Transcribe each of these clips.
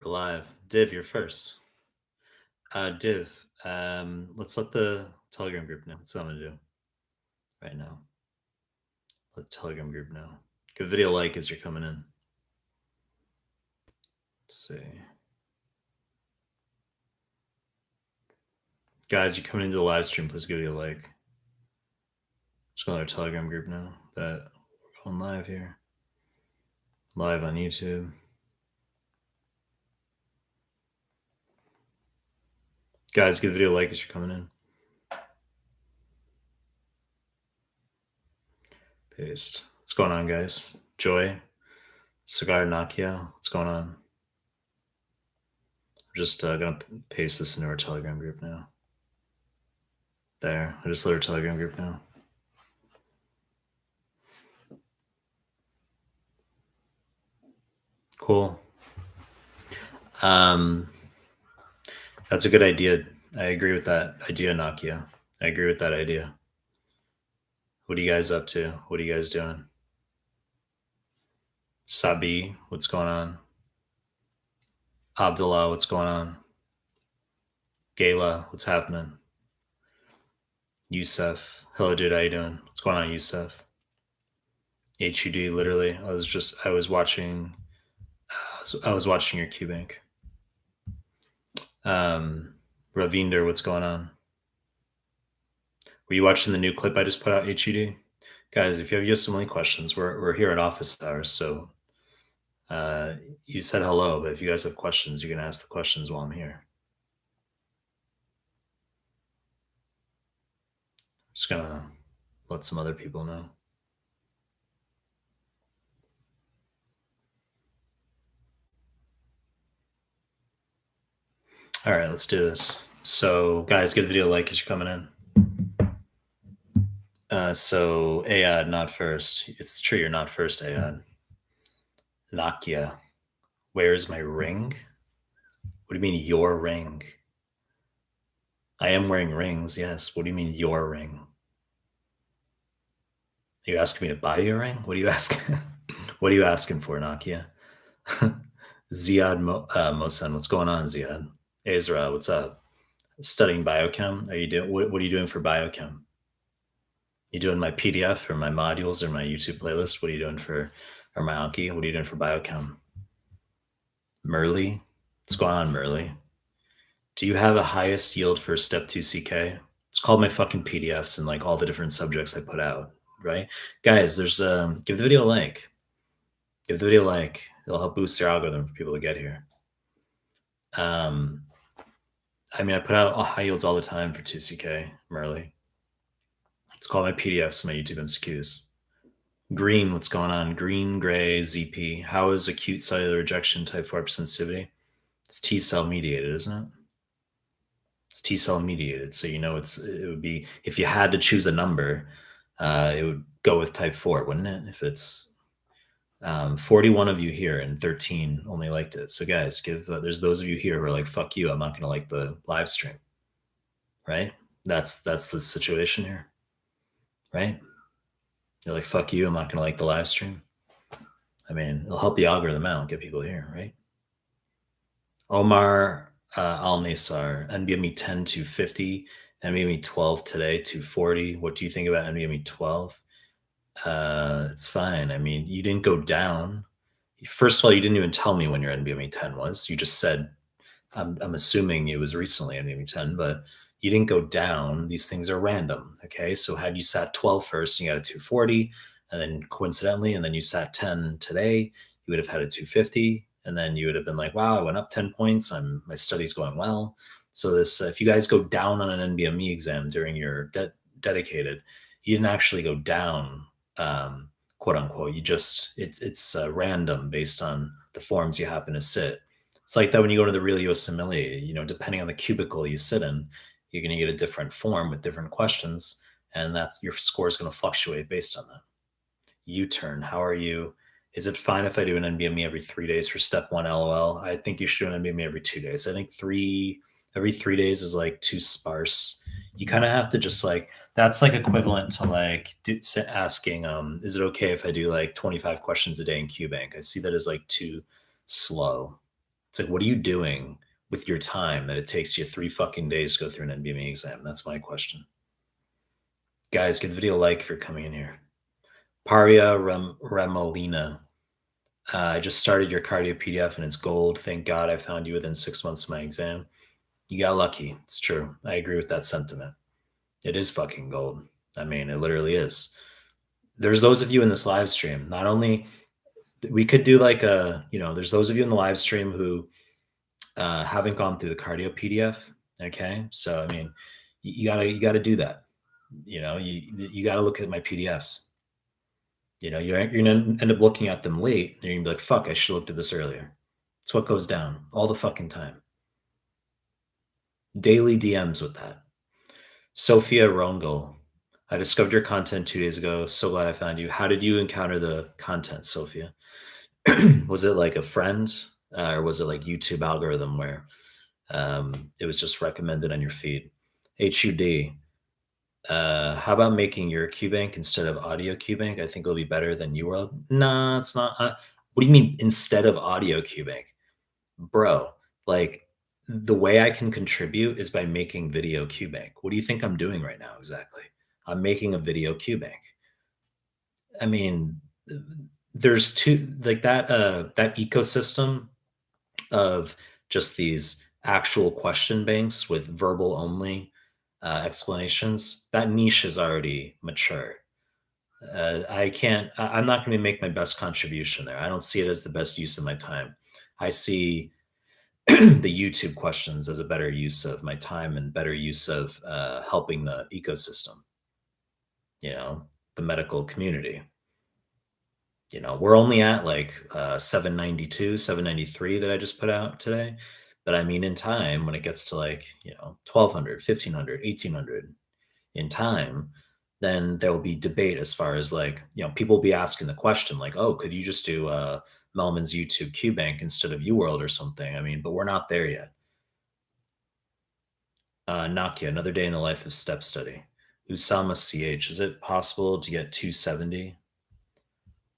We're live. Div, you're first. Div, let's let the Telegram group know. That's what I'm gonna do right now. Let the Telegram group know. Give a video a like as you're coming in. Let's see. Guys, you're coming into the live stream, please give it a like. Just go to our Telegram group now that we're going live here. Live on YouTube. Guys, give the video a like as you're coming in. Paste. What's going on, guys? Joy, Cigar Nokia, what's going on? I'm just gonna paste this into our Telegram group now. There, I just let our Telegram group know. Cool. That's a good idea. I agree with that idea, Nokia. I agree with that idea. What are you guys up to? What are you guys doing? Sabi, what's going on? Abdullah, what's going on? Gayla, what's happening? Yusuf, hello, dude. How you doing? What's going on, Yusuf? HUD, literally. I was watching your QBank. Ravinder, what's going on? Were you watching the new clip I just put out, HUD? Guys, if you have USMLE questions, we're here at office hours, so you said hello, but if you guys have questions, you can ask the questions while I'm here. Just gonna let some other people know. All right, let's do this. So, guys, give the video a like as you're coming in. So, Ayad, not first. It's true you're not first, Ayad. Nokia, where's my ring? What do you mean, your ring? I am wearing rings, yes. What do you mean, your ring? Are you asking me to buy you a ring? What are you asking? What are you asking for, Nokia? Ziad Mosen, what's going on, Ziad? Ezra, what's up? Studying biochem? Are you doing what are you doing for biochem? You doing my PDF or my modules or my YouTube playlist? What are you doing for or my Anki? What are you doing for biochem? Merle? What's going on, Merle? Do you have a highest yield for step 2 CK? It's called my fucking PDFs and like all the different subjects I put out, right? Guys, there's give the video a like. Give the video a like. It'll help boost your algorithm for people to get here. I mean, I put out high yields all the time for 2CK, Merle. It's called my PDFs, my YouTube MCQs. Green, what's going on? Green, gray, ZP. How is acute cellular rejection type 4 sensitivity? It's T cell mediated, isn't it? It's T cell mediated. So, you know, it would be, if you had to choose a number, it would go with type 4, wouldn't it? If it's 41 of you here and 13 only liked it. So guys, there's those of you here who are like, fuck you, I'm not going to like the live stream, right? That's the situation here, right? You're like, fuck you, I'm not going to like the live stream. I mean, it'll help the algorithm out, get people here, right? Omar Al-Nasar, NVMe 10 to 50, NVMe 12 today, 240. What do you think about NVMe 12? It's fine. I mean, you didn't go down. First of all, you didn't even tell me when your NVMe 10 was. You just said, I'm assuming it was recently NVMe 10, but you didn't go down. These things are random. Okay. So had you sat 12 first, and you got a 240, and then coincidentally, and then you sat 10 today, you would have had a 250. And then you would have been like, wow, I went up 10 points. My study's going well. So this, if you guys go down on an NVMe exam during your dedicated, you didn't actually go down, quote unquote. You just, it's random based on the forms you happen to sit. It's like that when you go to the real USMLE, you know, depending on the cubicle you sit in, you're going to get a different form with different questions, and that's your score is going to fluctuate based on that. U-turn, how are you? Is it fine if I do an NVMe every 3 days for step 1 LOL? I think you should do an NVMe every 2 days. I think every 3 days is like too sparse. You kind of have to just like, that's like equivalent to like asking, is it okay if I do like 25 questions a day in QBank? I see that as like too slow. It's like, what are you doing with your time that it takes you 3 fucking days to go through an NBME exam? That's my question. Guys, give the video a like if you're coming in here. Paria Remolina. I just started your cardio PDF and it's gold. Thank God I found you within 6 months of my exam. You got lucky. It's true. I agree with that sentiment. It is fucking gold. I mean, it literally is. There's those of you in this live stream. Not only we could do like there's those of you in the live stream who haven't gone through the cardio PDF. Okay, so I mean, you gotta do that. You gotta look at my PDFs. You're gonna end up looking at them late. And you're gonna be like, "Fuck, I should have looked at this earlier." It's what goes down all the fucking time. Daily DMs with that. Sophia Rongel. I discovered your content 2 days ago. So glad I found you. How did you encounter the content, Sophia? Was it like a friend, or was it like YouTube algorithm where it was just recommended on your feed? HUD. How about making your QBank instead of audio QBank? I think it'll be better than UWorld. No, it's not. What do you mean instead of audio QBank? Bro, like the way I can contribute is by making video QBank. What do you think I'm doing right now exactly? I'm making a video QBank. I mean, there's two like that ecosystem of just these actual question banks with verbal only explanations. That niche is already mature. I'm not going to make my best contribution there. I don't see it as the best use of my time. I see the YouTube questions as a better use of my time and better use of helping the ecosystem, the medical community. We're only at like 792, 793 that I just put out today. But I mean, in time, when it gets to like, 1200, 1500, 1800 in time, then there will be debate as far as like, people will be asking the question like, oh, could you just do Mehlman's YouTube QBank instead of UWorld or something? I mean, but we're not there yet. Nakia, another day in the life of step study. Usama CH, is it possible to get 270?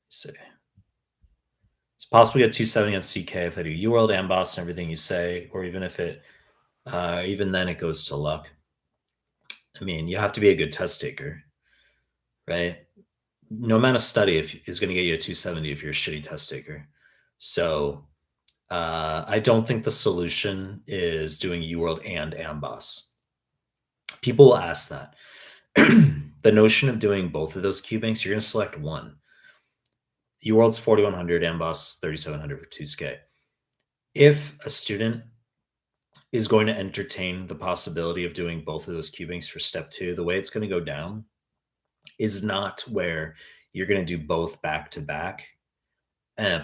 Let's see. It's possible to get 270 on CK if I do UWorld and Boss and everything you say, or even if even then it goes to luck. I mean, you have to be a good test taker, right? No amount of study is going to get you a 270 if you're a shitty test taker. So I don't think the solution is doing UWorld and Amboss. People will ask that. The notion of doing both of those QBanks, you're going to select one. UWorld's 4100, Amboss 3700 for 2SK. If a student is going to entertain the possibility of doing both of those QBanks for step 2, the way it's going to go down is not where you're going to do both back to back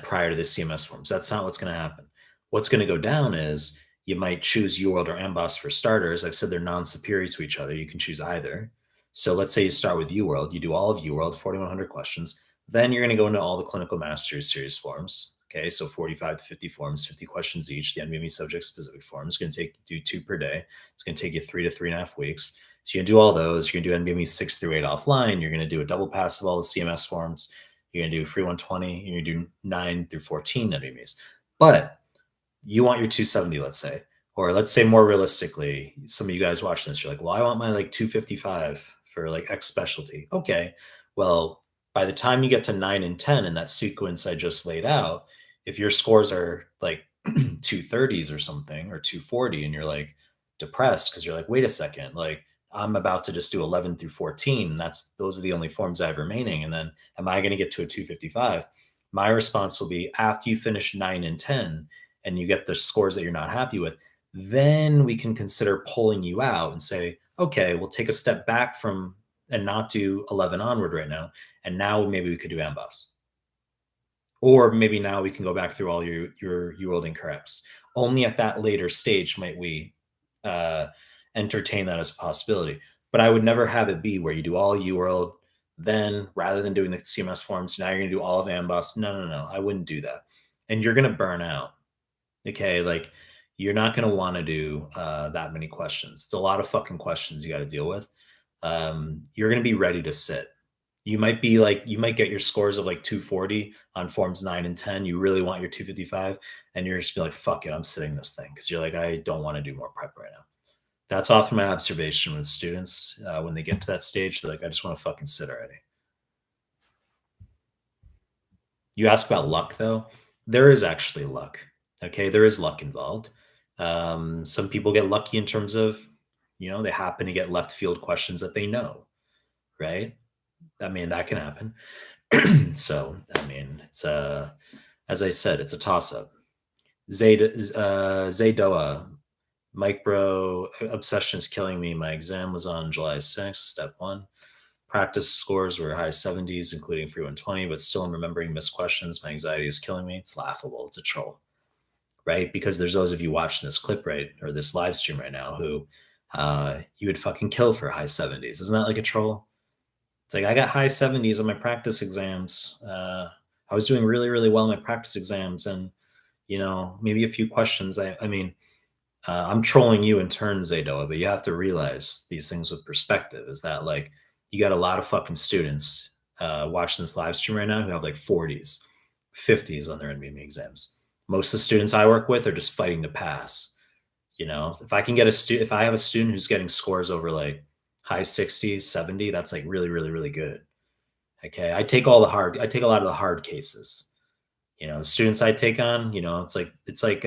prior to the CMS forms. That's not what's going to happen. What's going to go down is you might choose UWorld or Amboss for starters. I've said they're non-superior to each other. You can choose either. So let's say you start with UWorld. You do all of UWorld, 4,100 questions. Then you're going to go into all the Clinical Masters Series forms. Okay, so 45 to 50 forms, 50 questions each. The NBME subject-specific forms. It's going to do 2 per day. It's going to take you 3 to 3.5 weeks. So you're going to do all those. You're going to do NBME 6 through 8 offline. You're going to do a double pass of all the CMS forms. You're going to do free 120. You're going to do 9 through 14 NBMEs. But you want your 270, let's say. Or let's say more realistically, some of you guys watching this, you're like, well, I want my like 255 for like X specialty. Okay, well, by the time you get to 9 and 10 in that sequence I just laid out, if your scores are like 230s or something, or 240, and you're like depressed because you're like, wait a second, like I'm about to just do 11 through 14. Those are the only forms I have remaining. And then am I going to get to a 255? My response will be after you finish 9 and 10 and you get the scores that you're not happy with, then we can consider pulling you out and say, okay, we'll take a step back from and not do 11 onward right now. And now maybe we could do Amboss. Or maybe now we can go back through all your UWorld incorrects. Only at that later stage might we entertain that as a possibility. But I would never have it be where you do all UWorld, then rather than doing the CMS forms, now you're going to do all of Amboss. No. I wouldn't do that. And you're going to burn out. Okay, like you're not going to want to do that many questions. It's a lot of fucking questions you got to deal with. You're going to be ready to sit. You might be like, you might get your scores of like 240 on forms 9 and 10. You really want your 255, and you're just be like, fuck it, I'm sitting this thing because you're like, I don't want to do more prep right now. That's often my observation with students when they get to that stage. They're like, I just want to fucking sit already. You ask about luck, though. There is actually luck. Okay, there is luck involved. Some people get lucky in terms of, they happen to get left field questions that they know, right? I mean, that can happen. So, I mean, it's as I said, it's a toss up. Zaydoa, Mike Bro, obsession is killing me. My exam was on July 6th, step one. Practice scores were high 70s, including 3120, but still I'm remembering missed questions. My anxiety is killing me. It's laughable. It's a troll, right? Because there's those of you watching this clip right or this live stream right now who you would fucking kill for high 70s. Isn't that like a troll? It's like, I got high 70s on my practice exams. I was doing really, really well in my practice exams. And, maybe a few questions. I mean, I'm trolling you in turn, Zaydoa, but you have to realize these things with perspective is that, like, you got a lot of fucking students watching this live stream right now who have like 40s, 50s on their NBME exams. Most of the students I work with are just fighting to pass. If I can get if I have a student who's getting scores over like high 60s, 70, that's like really, really, really good. Okay. I take a lot of the hard cases. The students I take on, it's like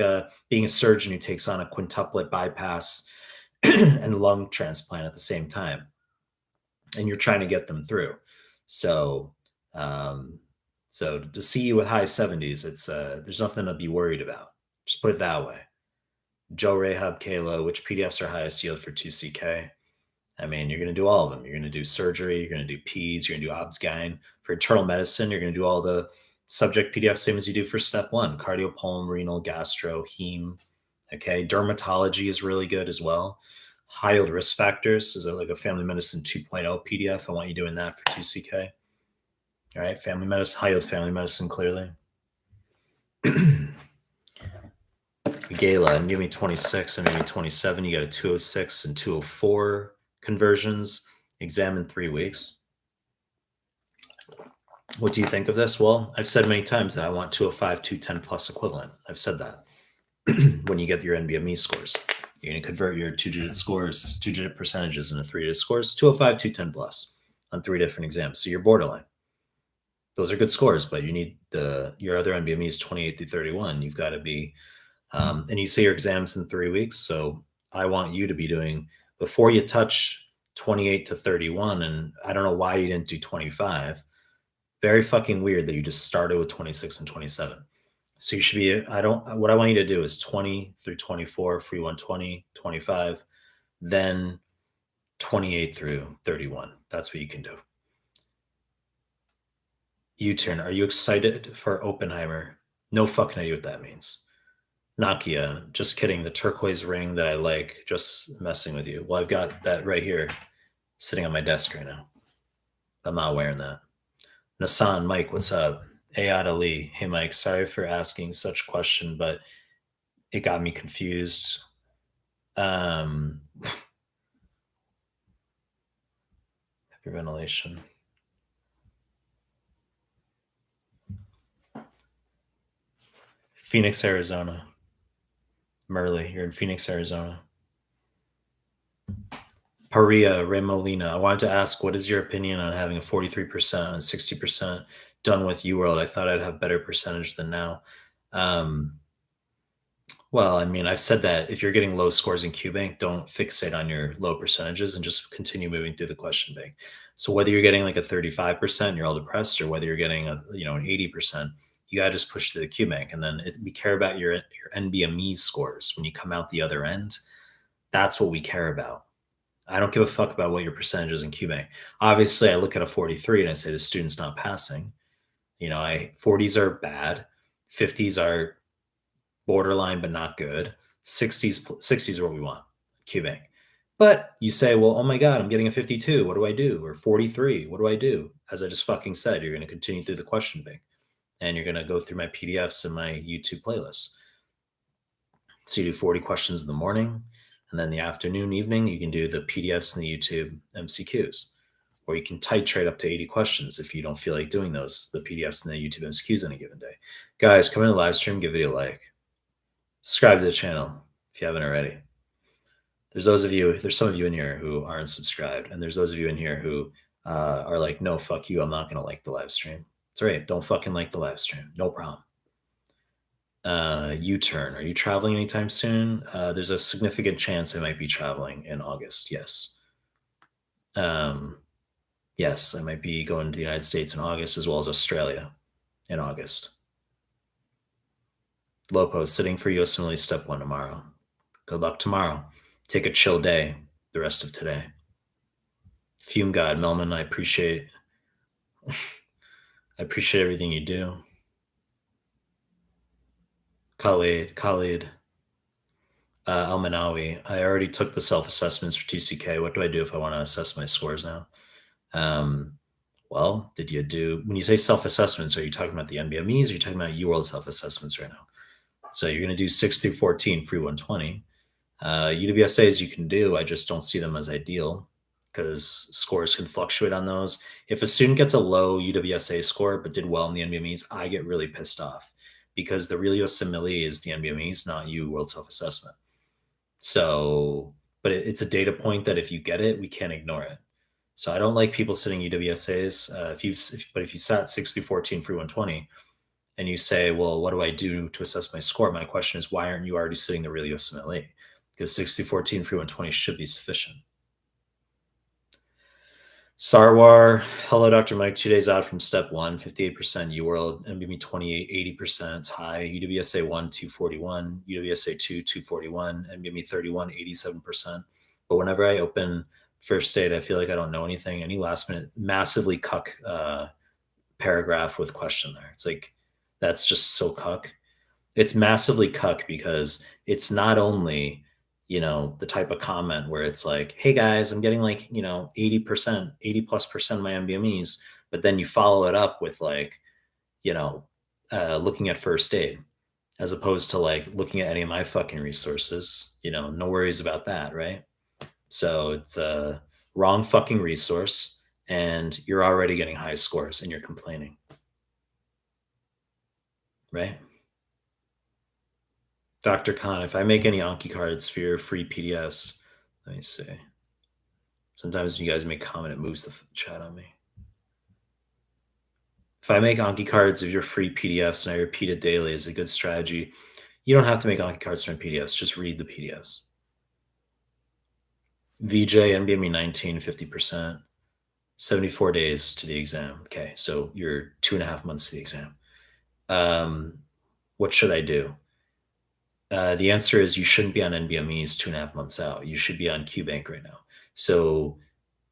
being a surgeon who takes on a quintuplet bypass and lung transplant at the same time, and you're trying to get them through. So, so to see you with high 70s, it's there's nothing to be worried about. Just put it that way. Joe Rahab Kalo, which PDFs are highest yield for 2CK? I mean, you're going to do all of them. You're going to do surgery. You're going to do peds. You're going to do obs-gyn. For internal medicine, you're going to do all the subject PDF, same as you do for step one: cardio, pulm, renal, gastro, heme. Okay. Dermatology is really good as well. High yield risk factors is like a family medicine 2.0 PDF. I want you doing that for 2CK. All right. Family medicine, high yield family medicine, clearly. Gala, and give me 26 and maybe 27. You got a 206 and 204 conversions. Exam in 3 weeks. What do you think of this? Well, I've said many times that I want 205, 210 plus equivalent. I've said that. When you get your NBME scores, you're going to convert your two-digit scores, two-digit percentages into three-digit scores, 205, 210 plus on 3 different exams. So you're borderline. Those are good scores, but you need your other NBMEs 28 through 31. You've got to be, and you say your exams in 3 weeks. So I want you to be doing, before you touch 28 to 31, and I don't know why you didn't do 25. Very fucking weird that you just started with 26 and 27. So you should be, what I want you to do is 20 through 24, free 120, 25, then 28 through 31. That's what you can do. U-turn, are you excited for Oppenheimer? No fucking idea what that means. Nokia, just kidding. The turquoise ring that I like, just messing with you. Well, I've got that right here sitting on my desk right now. I'm not wearing that. Nassan, Mike, what's up? Ayad Ali, hey Mike, sorry for asking such a question, but it got me confused. Hyperventilation. Phoenix, Arizona. Merle, you're in Phoenix, Arizona. Paria Remolina, I wanted to ask, what is your opinion on having a 43% and 60% done with UWorld? I thought I'd have better percentage than now. Well, I mean, I've said that if you're getting low scores in QBank, don't fixate on your low percentages and just continue moving through the question bank. So whether you're getting like a 35% and you're all depressed, or whether you're getting an 80%, you gotta just push through the QBank. And then we care about your NBME scores when you come out the other end. That's what we care about. I don't give a fuck about what your percentage is in QBank. Obviously, I look at a 43 and I say the student's not passing. 40s are bad, 50s are borderline but not good. 60s are what we want, QBank. But you say, well, oh my God, I'm getting a 52. What do I do? Or 43. What do I do? As I just fucking said, you're going to continue through the question bank, and you're going to go through my PDFs and my YouTube playlists. So you do 40 questions in the morning, and then the afternoon, evening, you can do the PDFs and the YouTube MCQs. or you can titrate up to 80 questions if you don't feel like doing those, the PDFs and the YouTube MCQs on a given day. Guys, come in the live stream, give it a like. Subscribe to the channel if you haven't already. There's some of you in here who aren't subscribed, and there's those of you in here who are like, no, fuck you, I'm not going to like the live stream. It's all right. Don't fucking like the live stream. No problem. U-turn. Are you traveling anytime soon? There's a significant chance I might be traveling in August. Yes. Yes, I might be going to the United States in August as well as Australia in August. Lopo, sitting for USMLE step 1 tomorrow. Good luck tomorrow. Take a chill day the rest of today. Fume God, Mehlman, I appreciate everything you do. Khalid, Al-Manawi, I already took the self-assessments for TCK. What do I do if I want to assess my scores now? Well, when you say self-assessments, are you talking about the NBMEs or are you talking about UWorld self-assessments right now? So you're going to do 6 through 14, free 120. UWSAs you can do, I just don't see them as ideal because scores can fluctuate on those. If a student gets a low UWSA score but did well in the NBMEs, I get really pissed off because the real USMLE is the NBMEs, not UWorld self-assessment. So, but it's a data point that if you get it, we can't ignore it. So I don't like people sitting UWSAs. If you sat 6 through 14 free 120 and you say, well, what do I do to assess my score? My question is, why aren't you already sitting the real USMLE? Because 6 through 14 free 120 should be sufficient. Sarwar, hello, Dr. Mike. 2 days out from step 1, 58% UWorld, NBME 28, 80%. It's high. UWSA 1, 241, UWSA 2, 241, NBME 31, 87%. But whenever I open first aid, I feel like I don't know anything. Any last minute, massively cuck paragraph with question there. It's like, that's just so cuck. It's massively cuck because it's not only, the type of comment where it's like, hey guys, I'm getting like, 80%, 80+% of my MBMEs, but then you follow it up with like, looking at first aid as opposed to like looking at any of my fucking resources, no worries about that. Right. So it's a wrong fucking resource and you're already getting high scores and you're complaining. Right. Dr. Khan, if I make any Anki cards for your free PDFs, let me see. Sometimes you guys make comment, it moves the chat on me. If I make Anki cards of your free PDFs and I repeat it daily is a good strategy, you don't have to make Anki cards from PDFs, just read the PDFs. VJ, NBME 19, 50%, 74 days to the exam. Okay, so you're 2.5 months to the exam. What should I do? The answer is you shouldn't be on NBMEs 2.5 months out. You should be on QBank right now. So,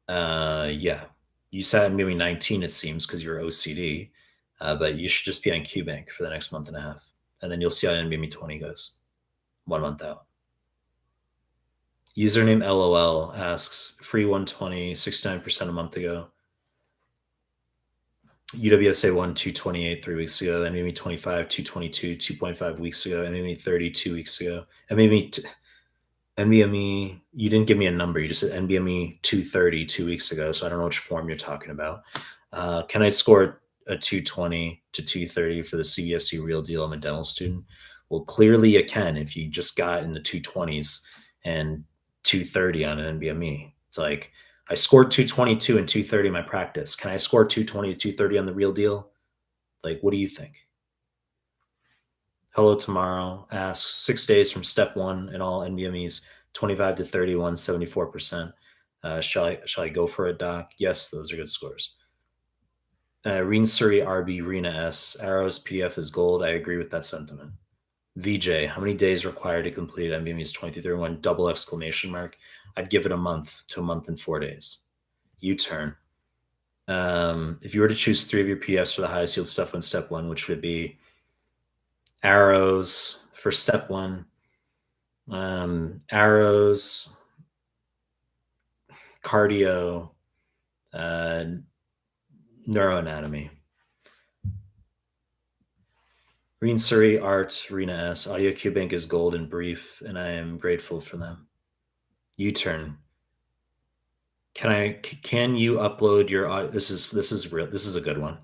yeah, you sat NBME 19, it seems, because you're OCD, but you should just be on QBank for the next month and a half. And then you'll see how NBME 20 goes 1 month out. Username LOL asks, free 120, 69% a month ago. UWSA 1, 228 3 weeks ago, NBME 25, 222, 2.5 weeks ago, NBME 30, 2 weeks ago, NBME, you didn't give me a number, you just said NBME 230 2 weeks ago, so I don't know which form you're talking about. Can I score a 220 to 230 for the CBSE Real Deal? I'm a dental student. Well, clearly you can if you just got in the 220s and 230 on an NBME. It's like, I scored 222 and 230 in my practice. Can I score 220 to 230 on the Real Deal? Like, what do you think? Hello Tomorrow asks, 6 days from step 1 in all NBMEs, 25 to 31, 74%. Shall I go for it, Doc? Yes, those are good scores. Reen Suri RB Rena S. Arrows PDF is gold. I agree with that sentiment. VJ, how many days required to complete NBMEs 2331? Double exclamation mark. I'd give it a month to a month and 4 days. U-turn. If you were to choose 3 of your PDFs for the highest yield stuff on step 1, which would be arrows for step 1, arrows, cardio, neuroanatomy. Reen Suri, Art, Rena S. Audio QBank is gold and brief, and I am grateful for them. U-turn. Can you upload your this is real, this is a good one.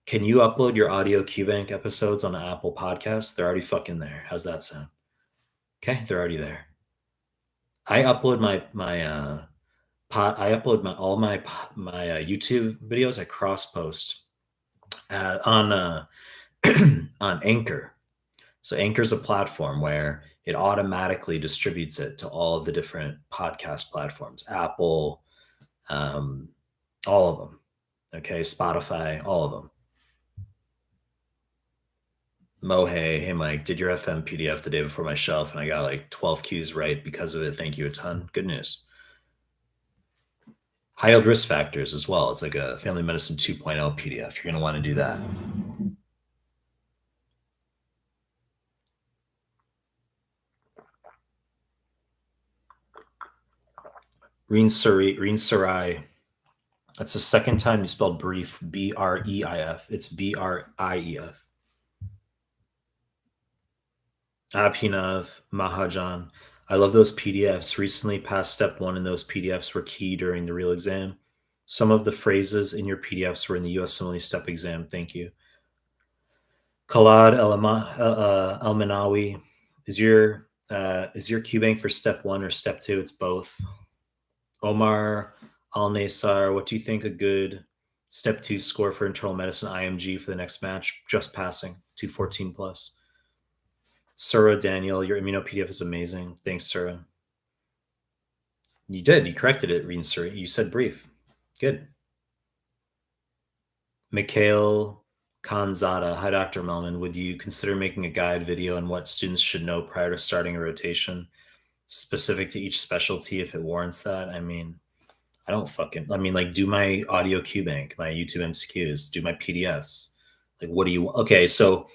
Can you upload your audio QBank episodes on Apple Podcasts? They're already fucking there. How's that sound? Okay, they're already there. I upload I upload my YouTube videos. I cross post on on Anchor. So Anchor's a platform where it automatically distributes it to all of the different podcast platforms, Apple, um, all of them. Okay, Spotify, all of them. Hey Mike, did your FM PDF the day before my shelf, and I got like 12 cues right because of it. Thank you a ton. Good news. High yield risk factors as well. It's like a family medicine 2.0 PDF. You're going to want to do that. Reen Sarai. That's the second time you spelled brief, Breif. It's Brief. Abhinav Mahajan. I love those PDFs. Recently passed step 1, and those PDFs were key during the real exam. Some of the phrases in your PDFs were in the USMLE step exam. Thank you. Khalad Al-Manawi. Is your QBank for step 1 or step 2? It's both. Omar Al-Nasar, what do you think a good step 2 score for internal medicine IMG for the next match? Just passing, 214 plus. Sura Daniel, your immuno PDF is amazing. Thanks, Sura. You did. You corrected it, Reen Sura. You said brief. Good. Mikhail Kanzada. Hi, Dr. Mehlman. Would you consider making a guide video on what students should know prior to starting a rotation specific to each specialty if it warrants that? I mean, like, do my audio QBank, my YouTube MCQs, do my PDFs. Like, what do you, okay, so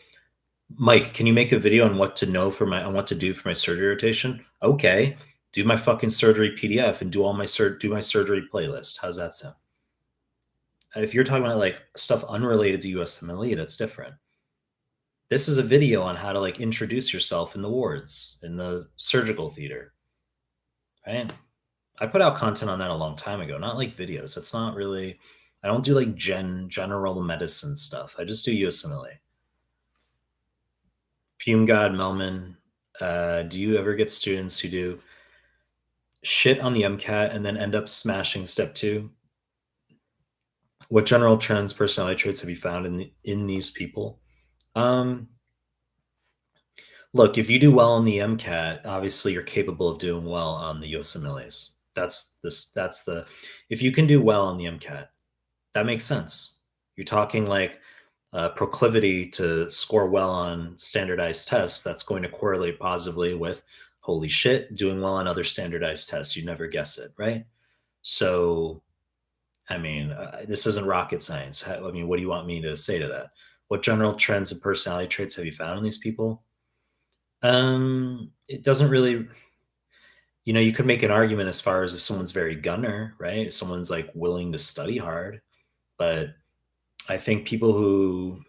Mike, can you make a video on what to know on what to do for my surgery rotation? Okay, do my fucking surgery PDF and do my surgery playlist. How's that sound? If you're talking about like stuff unrelated to USMLE, that's different. This is a video on how to like introduce yourself in the wards, in the surgical theater, right? I put out content on that a long time ago, not like videos. That's not really, I don't do like general medicine stuff. I just do USMLE. Fume God Melman, do you ever get students who do shit on the MCAT and then end up smashing step 2? What general trends, personality traits have you found in these people? Look, if you do well on the MCAT, obviously you're capable of doing well on the USMLEs. If you can do well on the MCAT, that makes sense. You're talking like proclivity to score well on standardized tests. That's going to correlate positively with, holy shit, doing well on other standardized tests. You never guess it, right? So, I mean, this isn't rocket science. I mean, what do you want me to say to that? What general trends and personality traits have you found in these people? It doesn't really, you could make an argument as far as if someone's very gunner, right? If someone's like willing to study hard, but I think people who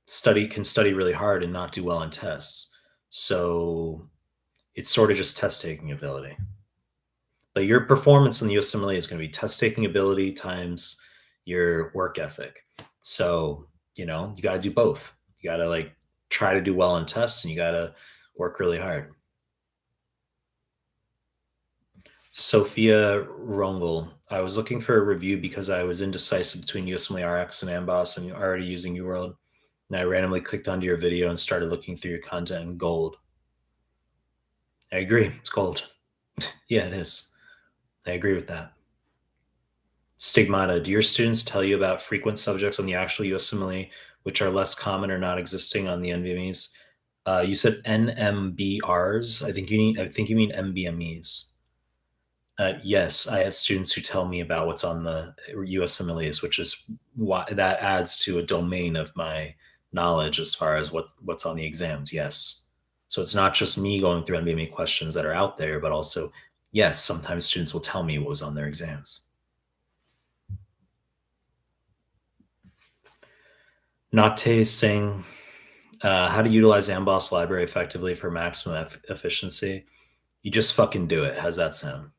can study really hard and not do well on tests. So it's sort of just test taking ability. But your performance in the USMLE is going to be test taking ability times your work ethic. So, you got to do both. You got to like try to do well on tests, and you got to work really hard. Sophia Rongel, I was looking for a review because I was indecisive between USMLE RX and Amboss, and you're already using UWorld. And I randomly clicked onto your video and started looking through your content in gold. I agree. It's gold. Yeah, it is. I agree with that. Stigmata, do your students tell you about frequent subjects on the actual USMLE, which are less common or not existing on the NVMEs? You said NMBRs. I think you mean MBMEs. Yes, I have students who tell me about what's on the USMLEs, which is why that adds to a domain of my knowledge as far as what's on the exams. Yes. So it's not just me going through NBME questions that are out there, but also, yes, sometimes students will tell me what was on their exams. Nate Singh, how to utilize Amboss library effectively for maximum efficiency? You just fucking do it. How's that sound?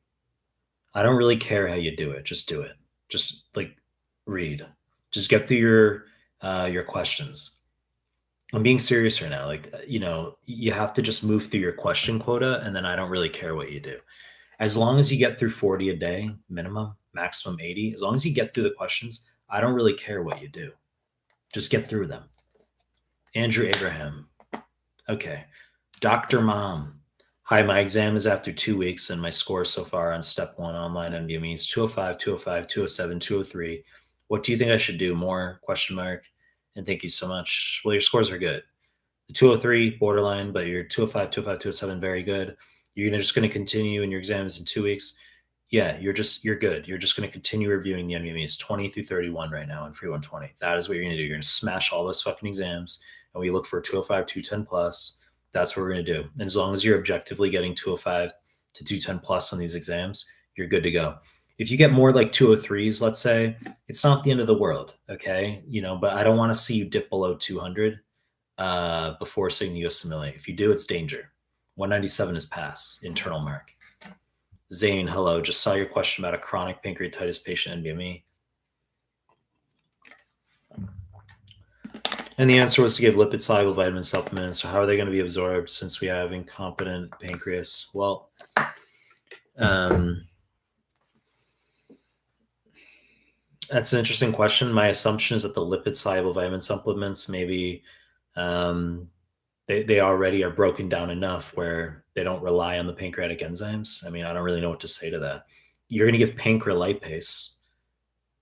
I don't really care how you do it. Just do it. Just like read. Just get through your questions. I'm being serious right now. Like, you have to just move through your question quota, and then I don't really care what you do. As long as you get through 40 a day, minimum, maximum 80, as long as you get through the questions, I don't really care what you do. Just get through them. Andrew Abraham. Okay. Dr. Mom. Hi, my exam is after 2 weeks, and my score so far on step one online NBME is 205, 205, 207, 203. What do you think I should do more? Question mark. And thank you so much. Well, your scores are good. The 203, borderline, but your 205, 205, 207, very good. You're just going to continue in your exams in 2 weeks. Yeah, you're good. You're just going to continue reviewing the NBMEs 20 through 31 right now in Free 120. That is what you're going to do. You're going to smash all those fucking exams, and we look for 205, 210 plus. That's what we're going to do. And as long as you're objectively getting 205 to 210 plus on these exams, you're good to go. If you get more like 203s, let's say, it's not the end of the world, okay? But I don't want to see you dip below 200 before sitting the USMLE. If you do, it's danger. 197 is pass, internal mark. Zane, hello. Just saw your question about a chronic pancreatitis patient NBME. And the answer was to give lipid soluble vitamin supplements. So how are they going to be absorbed since we have incompetent pancreas? Well, that's an interesting question. My assumption is that the lipid soluble vitamin supplements maybe they already are broken down enough where they don't rely on the pancreatic enzymes. I mean, I don't really know what to say to that. You're going to give pancrelipase.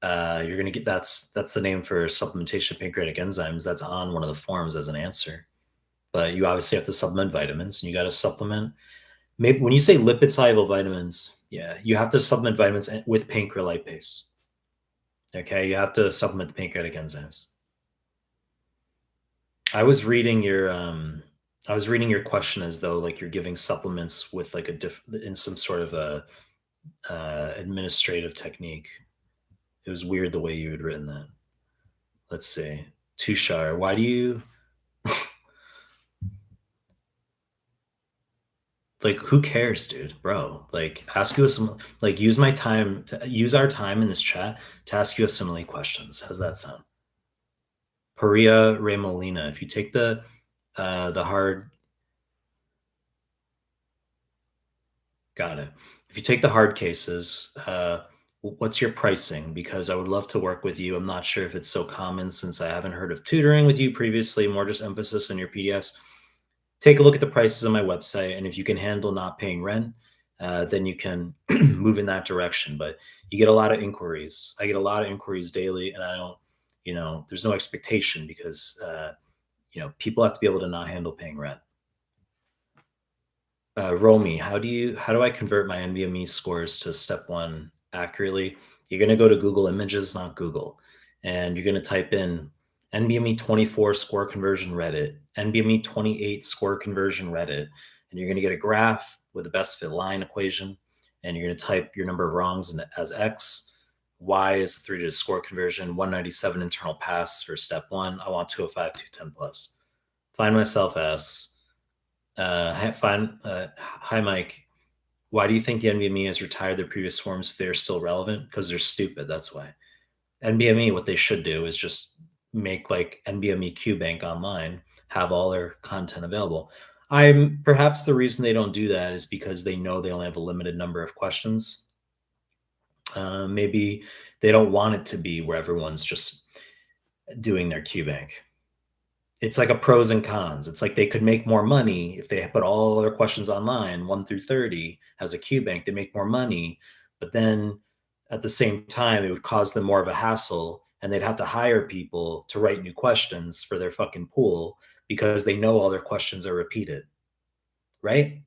You're going to get that's the name for supplementation of pancreatic enzymes. That's on one of the forms as an answer. But you obviously have to supplement vitamins, and you got to supplement. Maybe when you say lipid soluble vitamins, yeah, you have to supplement vitamins with pancrelipase. Okay, you have to supplement the pancreatic enzymes. I was reading your question as though like you're giving supplements with like in some sort of a administrative technique. It was weird the way you had written that. Let's see. Tushar, why do you like who cares, dude? Bro, like ask you some like use our time in this chat to ask you USMLE questions. How's that sound? Paria Remolina, if you take the hard got it. If you take the hard cases, what's your pricing? Because I would love to work with you. I'm not sure if it's so common since I haven't heard of tutoring with you previously, more just emphasis on your PDFs. Take a look at the prices on my website, and if you can handle not paying rent, then you can move in that direction. But you get a lot of inquiries. I get a lot of inquiries daily, and I don't, there's no expectation because, people have to be able to not handle paying rent. Romy, how do I convert my NBME scores to step one accurately? You're going to go to Google Images, not Google, and you're going to type in NBME 24 score conversion Reddit, NBME 28 score conversion Reddit, and you're going to get a graph with the best fit line equation, and you're going to type your number of wrongs as X, Y is the 3-digit score conversion, 197 internal pass for step one. I want 205, 210 plus. Find myself asks, hi, Mike. Why do you think the NBME has retired their previous forms if they're still relevant? Because they're stupid. That's why. NBME, what they should do is just make like NBME QBank online, have all their content available. Perhaps the reason they don't do that is because they know they only have a limited number of questions. Maybe they don't want it to be where everyone's just doing their QBank. It's like a pros and cons. It's like they could make more money if they put all their questions online, 1 through 30, as a QBank. They make more money, but then at the same time, it would cause them more of a hassle, and they'd have to hire people to write new questions for their fucking pool because they know all their questions are repeated, right?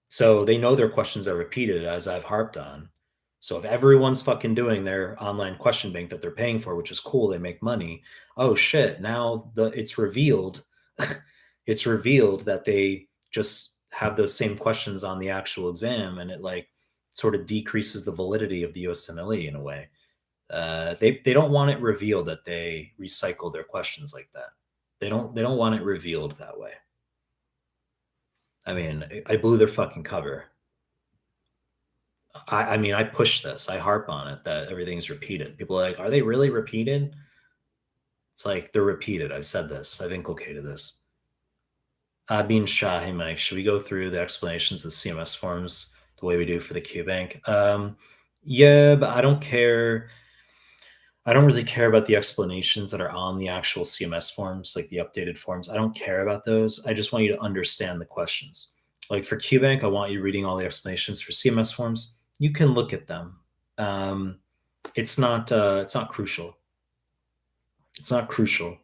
So they know their questions are repeated, as I've harped on. So if everyone's fucking doing their online question bank that they're paying for, which is cool, they make money. Oh shit! Now it's revealed, it's revealed that they just have those same questions on the actual exam, and it like sort of decreases the validity of the USMLE in a way. They don't want it revealed that they recycle their questions like that. They don't want it revealed that way. I mean, I blew their fucking cover. I mean, I push this. I harp on it that everything's repeated. People are like, are they really repeated? It's like they're repeated. I've said this. I've inculcated this. Being Shah, hey Mike, should we go through the explanations of the CMS forms the way we do for the QBank? Yeah, but I don't care. I don't really care about the explanations that are on the actual CMS forms, like the updated forms. I don't care about those. I just want you to understand the questions. Like for QBank, I want you reading all the explanations. For CMS forms, you can look at them. Um, it's not crucial. It's not crucial.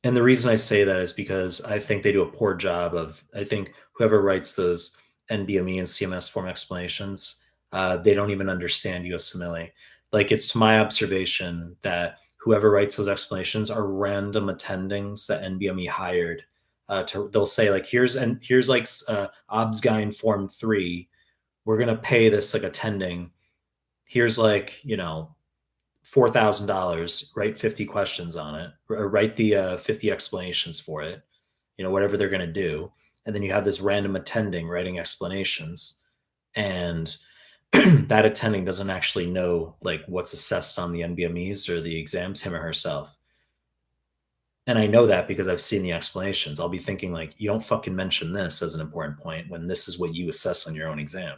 And the reason I say that is because I think they do a poor job of. I think whoever writes those NBME and CMS form explanations, they don't even understand USMLE. Like it's to my observation that whoever writes those explanations are random attendings that NBME hired. They'll say like here's like OBSGYN form 3. We're gonna pay this like attending. Here's like $4,000, write 50 questions on it, or write the 50 explanations for it, whatever they're going to do. And then you have this random attending writing explanations. And that attending doesn't actually know like what's assessed on the NBMEs or the exams, him or herself. And I know that because I've seen the explanations. I'll be thinking like, you don't fucking mention this as an important point when this is what you assess on your own exam.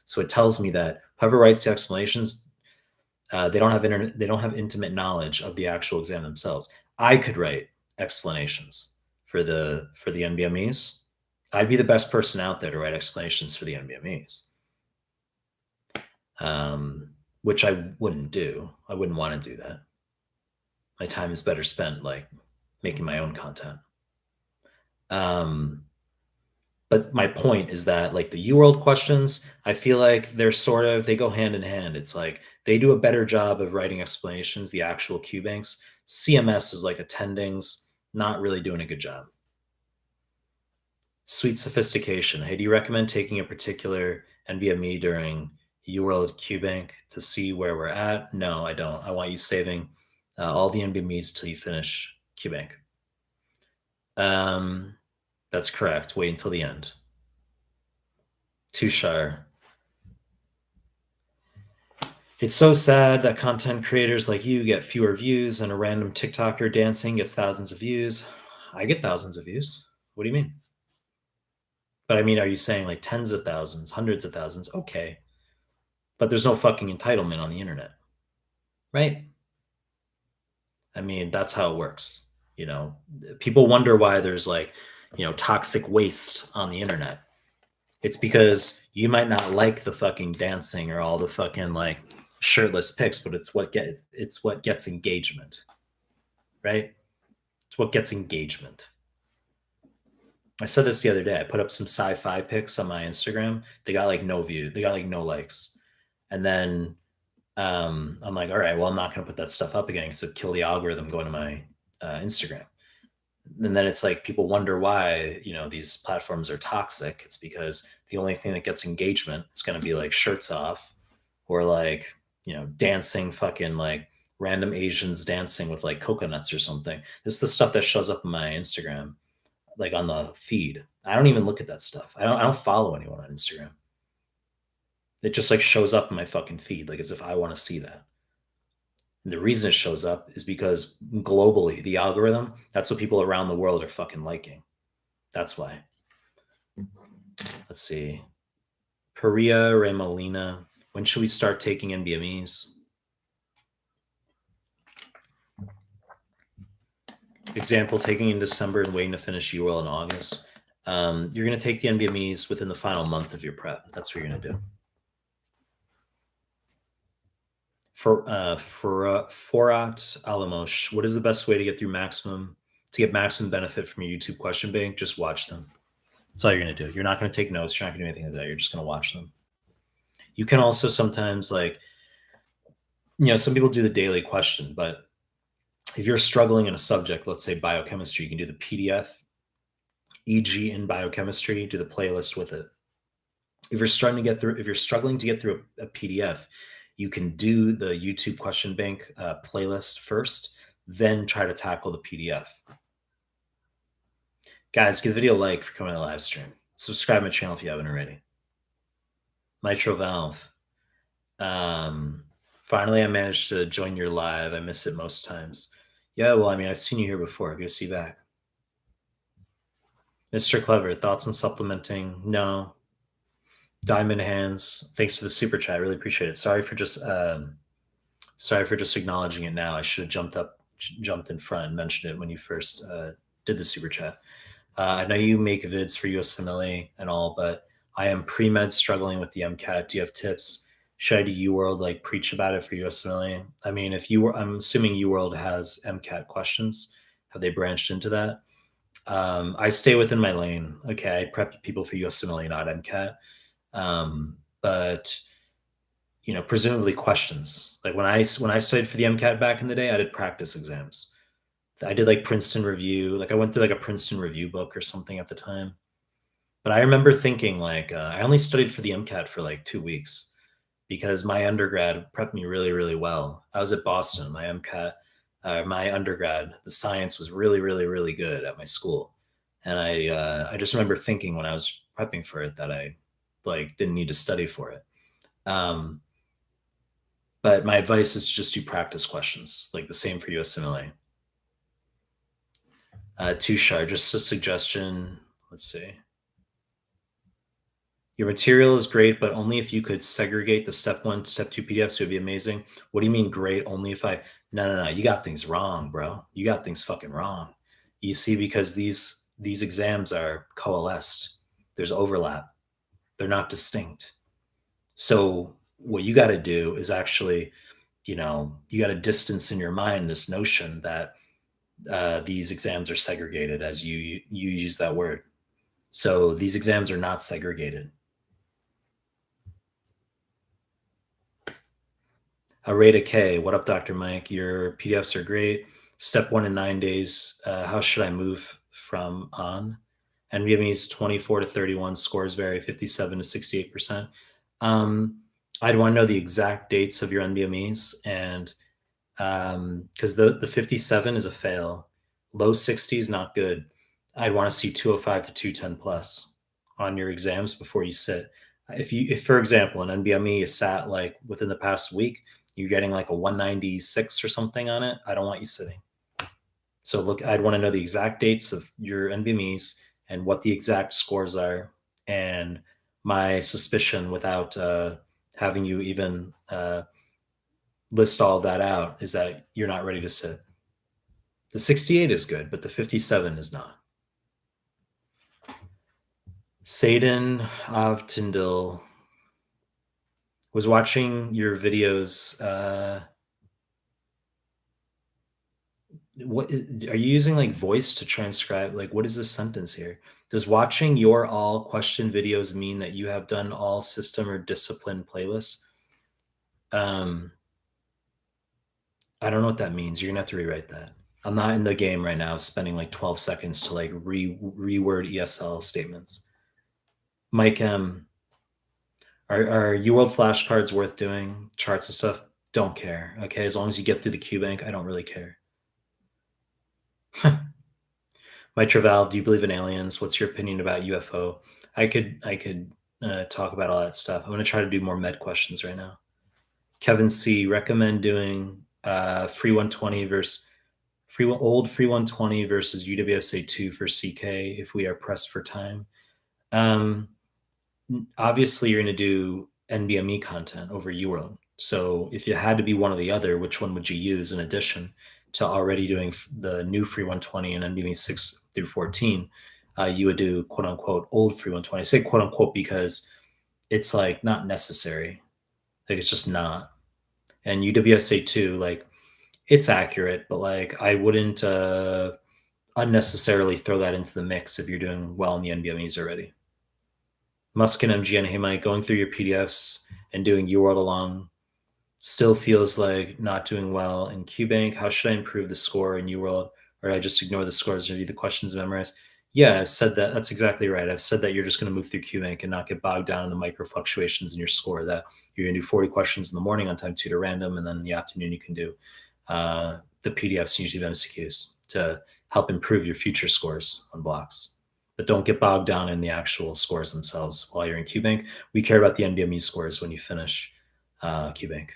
So it tells me that whoever writes the explanations, they don't have they don't have intimate knowledge of the actual exam themselves. I could write explanations for the NBMEs. I'd be the best person out there to write explanations for the NBMEs, which I wouldn't do. I wouldn't want to do that. My time is better spent like making my own content. But my point is that like the UWorld questions, I feel like they go hand in hand. It's like they do a better job of writing explanations, the actual QBanks. CMS is like attendings, not really doing a good job. Sweet sophistication. Hey, do you recommend taking a particular NBME during UWorld QBank to see where we're at? No, I don't. I want you saving all the NBMEs till you finish QBank. That's correct. Wait until the end. Tushar. It's so sad that content creators like you get fewer views and a random TikToker dancing gets thousands of views. I get thousands of views. What do you mean? But I mean, are you saying like tens of thousands, hundreds of thousands? Okay. But there's no fucking entitlement on the internet, right? I mean, that's how it works. People wonder why there's like, toxic waste on the internet. It's because you might not like the fucking dancing or all the fucking like shirtless pics, but it's what gets engagement, right? It's what gets engagement. I said this the other day. I put up some sci-fi pics on my Instagram. They got like no view. They got like no likes. And then I'm like, all right, well, I'm not going to put that stuff up again. So kill the algorithm going to my Instagram. And then it's like people wonder why these platforms are toxic. It's because the only thing that gets engagement is going to be like shirts off or like dancing fucking like random Asians dancing with like coconuts or something. This is the stuff that shows up on my Instagram, like on the feed. I don't even look at that stuff. I don't follow anyone on Instagram. It just like shows up in my fucking feed, like as if I want to see that. And the reason it shows up is because globally, the algorithm, that's what people around the world are fucking liking. That's why. Let's see. Perea Remolina. When should we start taking NBMEs? Example, taking in December and waiting to finish UL in August. You're going to take the NBMEs within the final month of your prep. That's what you're going to do. Forat Alamos, what is the best way to get maximum benefit from your YouTube question bank? Just watch them. That's all you're going to do. You're not going to take notes. You're not going to do anything like that. You're just going to watch them. You can also sometimes some people do the daily question, but if you're struggling in a subject, let's say biochemistry, you can do the PDF, e.g. in biochemistry, do the playlist with it. If you're struggling to get through a PDF, you can do the YouTube question bank playlist first, then try to tackle the PDF. Guys, give the video a like for coming to the live stream. Subscribe to my channel if you haven't already. Mitral valve. Um, Finally, I managed to join your live. I miss it most times. Yeah, well, I mean, I've seen you here before. Good to see you back. Mr. Clever, thoughts on supplementing? No. Diamond Hands, thanks for the super chat. Really appreciate it. Sorry for just acknowledging it now. I should have jumped in front and mentioned it when you first did the super chat. I know you make vids for USMLE and all, but I am pre-med struggling with the MCAT. Do you have tips? Should I do UWorld, like preach about it for USMLE? I mean, I'm assuming UWorld has MCAT questions. Have they branched into that? I stay within my lane. Okay, I prep people for USMLE, not MCAT. But presumably questions. Like when I studied for the MCAT back in the day, I did practice exams. I did like Princeton review. Like I went through like a Princeton review book or something at the time. But I remember thinking like I only studied for the MCAT for like 2 weeks because my undergrad prepped me really, really well. I was at Boston. My undergrad, the science was really, really, really good at my school, and I just remember thinking when I was prepping for it that I like didn't need to study for it. Um, but my advice is to just do practice questions, like the same for USMLE. Tushar, just a suggestion. Let's see. Your material is great, but only if you could segregate the step 1, step 2 PDFs, it would be amazing. What do you mean great? Only if I, no. You got things wrong, bro. You got things fucking wrong. You see, because these exams are coalesced. There's overlap. They're not distinct. So what you got to do is actually, you got to distance in your mind this notion that these exams are segregated, as you use that word. So these exams are not segregated. Rada K, what up, Dr. Mike? Your PDFs are great. Step 1 in 9 days. How should I move from on? NVME's 24 to 31 scores vary 57 to 68%. I'd want to know the exact dates of your NVMEs, and because the 57 is a fail, low 60s not good. I'd want to see 205 to 210 plus on your exams before you sit. If for example an NVMe is sat like within the past week, you're getting like a 196 or something on it, I don't want you sitting. So look, I'd want to know the exact dates of your NVMEs and what the exact scores are. And my suspicion, without having you even list all of that out, is that you're not ready to sit. The 68 is good, but the 57 is not. Satan of Tyndall was watching your videos. What are you using, like voice to transcribe? Like, what is this sentence here? Does watching your all question videos mean that you have done all system or discipline playlists? I don't know what that means. You're gonna have to rewrite that. I'm not in the game right now spending like 12 seconds to like reword ESL statements. Mike M, are UWorld flashcards worth doing? Charts and stuff? Don't care. Okay, as long as you get through the QBank, I don't really care. Mitra Valve, do you believe in aliens? What's your opinion about UFO? I could talk about all that stuff. I'm gonna try to do more med questions right now. Kevin C, recommend doing free 120 versus old free 120 versus UWSA 2 for CK if we are pressed for time. Obviously, you're going to do NVMe content over UWorld. So if you had to be one or the other, which one would you use in addition to already doing the new free 120 and NVMe 6 through 14? You would do quote unquote old free 120. I say quote unquote because it's like not necessary. Like it's just not. And UWSA 2, like it's accurate, but like I wouldn't unnecessarily throw that into the mix if you're doing well in the NVMEs already. Musk and MGN, hey Mike, going through your PDFs and doing UWorld along still feels like not doing well in QBank. How should I improve the score in UWorld? Or I just ignore the scores and read the questions and memorize? Yeah, I've said that. That's exactly right. I've said that you're just going to move through QBank and not get bogged down in the micro fluctuations in your score, that you're going to do 40 questions in the morning on time 2 to random, and then in the afternoon you can do the PDFs, usually MCQs, to help improve your future scores on blocks. But don't get bogged down in the actual scores themselves while you're in QBank. We care about the NBME scores when you finish QBank.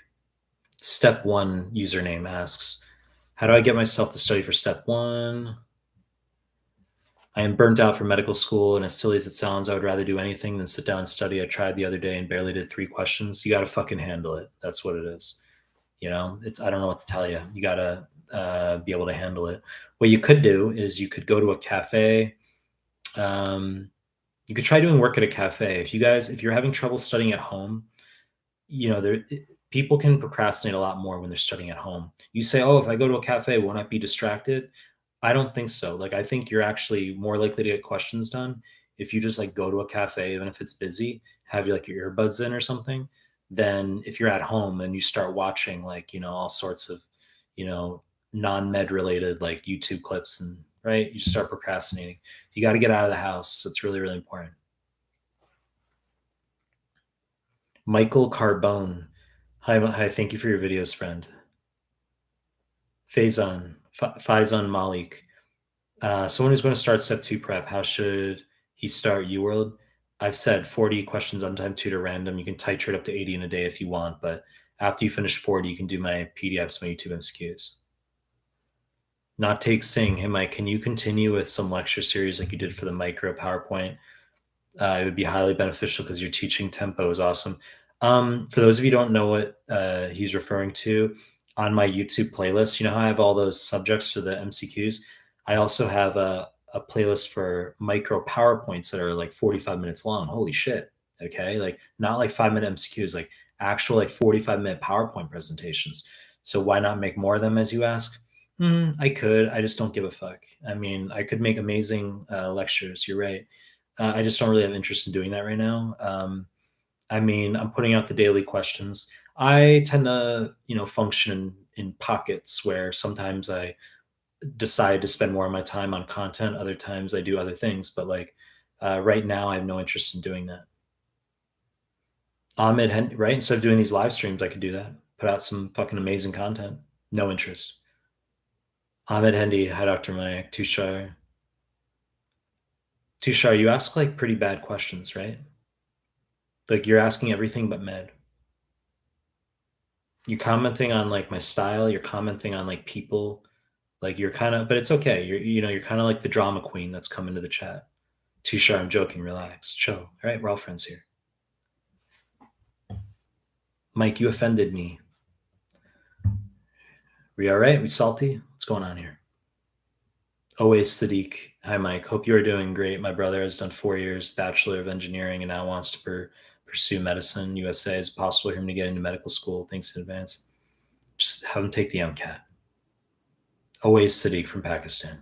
Step 1 username asks, how do I get myself to study for step 1? I am burnt out from medical school, and as silly as it sounds, I would rather do anything than sit down and study. I tried the other day and barely did 3 questions. You got to fucking handle it. That's what it is. You know, I don't know what to tell you. You got to be able to handle it. What you could do is you could go to a cafe. You could try doing work at a cafe. If you're having trouble studying at home, you know, people can procrastinate a lot more when they're studying at home. You say, oh, if I go to a cafe, won't I be distracted? I don't think so. Like, I think you're actually more likely to get questions done if you just like go to a cafe, even if it's busy, have like your earbuds in or something, than if you're at home and you start watching like, you know, all sorts of, you know, non-med related like YouTube clips, and right, you just start procrastinating. You got to get out of the house. It's really, really important. Michael Carbone. Hi, thank you for your videos, friend. Faizan Malik. Someone who's going to start step 2 prep, how should he start UWorld? I've said 40 questions on time tutor random. You can titrate up to 80 in a day if you want, but after you finish 40, you can do my PDFs, my YouTube MCQs. Not take sing. Hey, Mike, can you continue with some lecture series like you did for the micro PowerPoint? It would be highly beneficial because your teaching tempo is awesome. For those of you who don't know what he's referring to, on my YouTube playlist, you know how I have all those subjects for the MCQs? I also have a playlist for micro PowerPoints that are like 45 minutes long. Holy shit. Okay. Like not like 5-minute MCQs, like actual like 45-minute PowerPoint presentations. So why not make more of them, as you ask? I could. I just don't give a fuck. I mean, I could make amazing lectures. You're right. I just don't really have interest in doing that right now. I mean, I'm putting out the daily questions. I tend to, you know, function in pockets where sometimes I decide to spend more of my time on content. Other times I do other things. But like right now, I have no interest in doing that. Right? Instead of doing these live streams, I could do that. Put out some fucking amazing content. No interest. Ahmed Hendy, hi, Dr. Mike. Tushar, you ask like pretty bad questions, right? Like you're asking everything but med. You're commenting on like my style. You're commenting on like people. Like you're kind of, but it's okay. You're kind of like the drama queen that's come into the chat. Tushar, I'm joking. Relax, chill. All right, we're all friends here. Mike, you offended me. We all right? We salty? What's going on here? Always Sadiq. Hi, Mike. Hope you are doing great. My brother has done 4 years, Bachelor of Engineering, and now wants to pursue medicine. USA is possible for him to get into medical school. Thanks in advance. Just have him take the MCAT. Always Sadiq from Pakistan.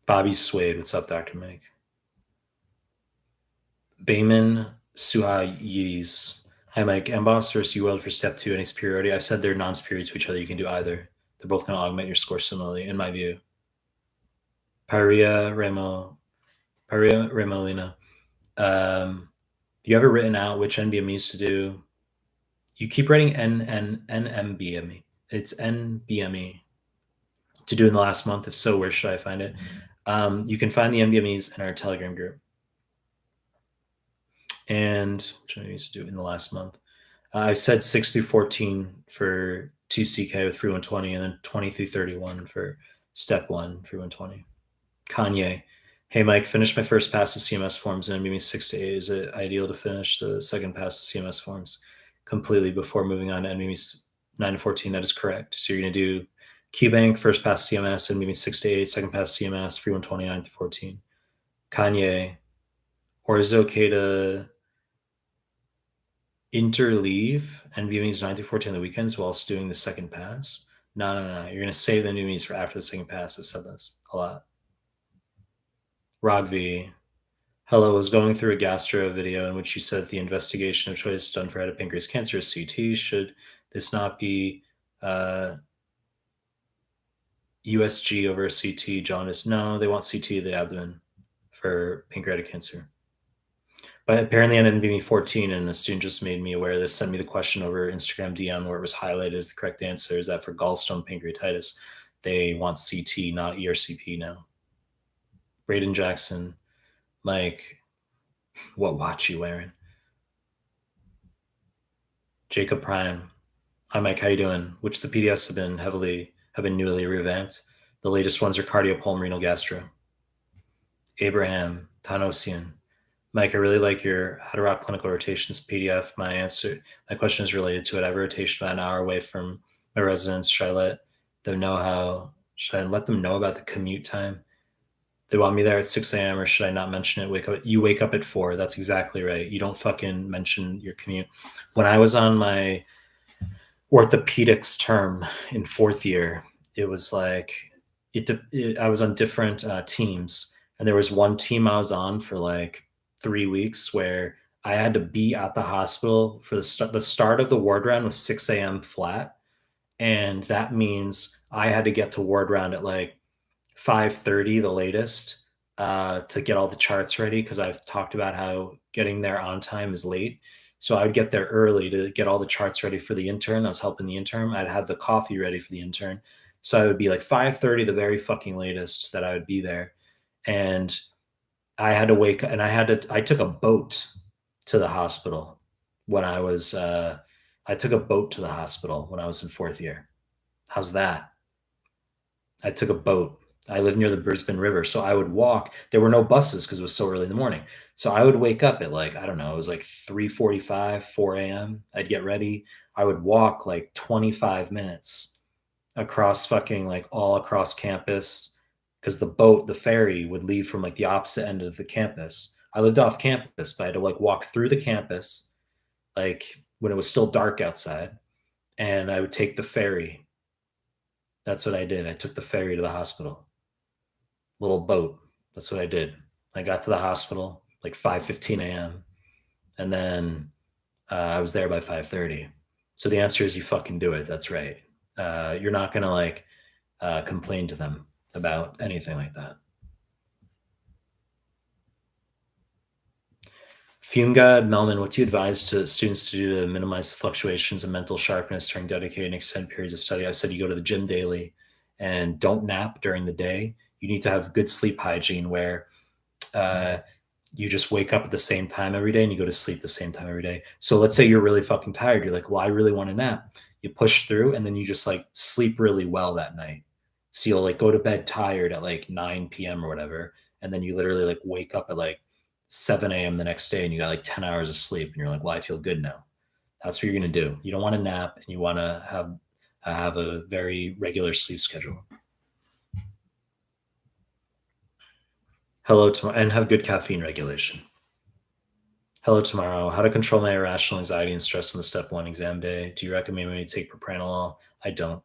Bobby Swade. What's up, Dr. Mike? Bayman Suhayis. Hi, Mike. MBOS versus UWorld for step 2. Any superiority? I've said they're non-superior to each other. You can do either. They're both going to augment your score similarly, in my view. Paria Remolina. You ever written out which NBMEs to do? You keep writing NMBME. It's NBME to do in the last month. If so, where should I find it? You can find the NBMEs in our Telegram group. And which I used to do in the last month. I've said 6 through 14 for 2CK with free 120, and then 20 through 31 for step 1 free 120. Kanye. Hey, Mike, finish my first pass of CMS forms and maybe 6 to 8. Is it ideal to finish the second pass of CMS forms completely before moving on to NBME 9 to 14? That is correct. So you're going to do QBank, first pass CMS, and maybe 6 to 8, second pass CMS, free 129 to 14. Kanye. Or is it okay to interleave NBMEs 9 through 14 on the weekends whilst doing the second pass? No. You're going to save the NBMEs for after the second pass. I've said this a lot. Rogvi. Hello, I was going through a gastro video in which you said the investigation of choice done for head of pancreas cancer is CT. Should this not be USG over CT jaundice? No, they want CT of the abdomen for pancreatic cancer. But apparently on NVMe 14, and a student just made me aware of this, sent me the question over Instagram DM where it was highlighted as the correct answer, is that for gallstone pancreatitis, they want CT, not ERCP now. Braden Jackson, Mike, what watch you wearing? Jacob Prime. Hi Mike, how you doing? Which the PDFs have been newly revamped. The latest ones are cardiopulmonary gastro. Abraham, Tanosian. Mike, I really like your How to Rock Clinical Rotations PDF. My question is related to it. I have a rotation about an hour away from my residence. Should I let them know about the commute time? They want me there at 6 a.m. or should I not mention it? You wake up at 4. That's exactly right. You don't fucking mention your commute. When I was on my orthopedics term in 4th year, it was like I was on different teams, and there was one team I was on for like 3 weeks where I had to be at the hospital for the start of the ward round was 6 a.m. flat, and that means I had to get to ward round at like 5:30 the latest to get all the charts ready because I've talked about how getting there on time is late. So I would get there early to get all the charts ready for the intern. I was helping the intern. I'd have the coffee ready for the intern. So I would be like 5:30 the very fucking latest that I would be there. And I had to wake up and I took a boat to the hospital when I took a boat to the hospital when I was in 4th year. How's that? I took a boat. I live near the Brisbane River, so I would walk. There were no buses because it was so early in the morning. So I would wake up at like, I don't know, it was like 3:45, 4 a.m. I'd get ready. I would walk like 25 minutes across fucking like all across campus because the ferry would leave from like the opposite end of the campus. I lived off campus, but I had to like walk through the campus like when it was still dark outside, and I would take the ferry. That's what I did. I took the ferry to the hospital. Little boat. That's what I did. I got to the hospital like 5:15 a.m. and then I was there by 5:30. So the answer is you fucking do it. That's right. You're not gonna like complain to them about anything like that. Fume God, Mehlman, what do you advise to students to do to minimize fluctuations in mental sharpness during dedicated and extended periods of study? I said you go to the gym daily and don't nap during the day. You need to have good sleep hygiene where you just wake up at the same time every day and you go to sleep the same time every day. So let's say you're really fucking tired. You're like, well, I really want to nap. You push through and then you just like sleep really well that night. So you'll like go to bed tired at like 9 p.m. or whatever. And then you literally like wake up at like 7 a.m. the next day and you got like 10 hours of sleep. And you're like, well, I feel good now. That's what you're going to do. You don't want to nap and you want to have a very regular sleep schedule. Hello tomorrow, and have good caffeine regulation. Hello tomorrow. How to control my irrational anxiety and stress on the step 1 exam day. Do you recommend me to take propranolol? I don't.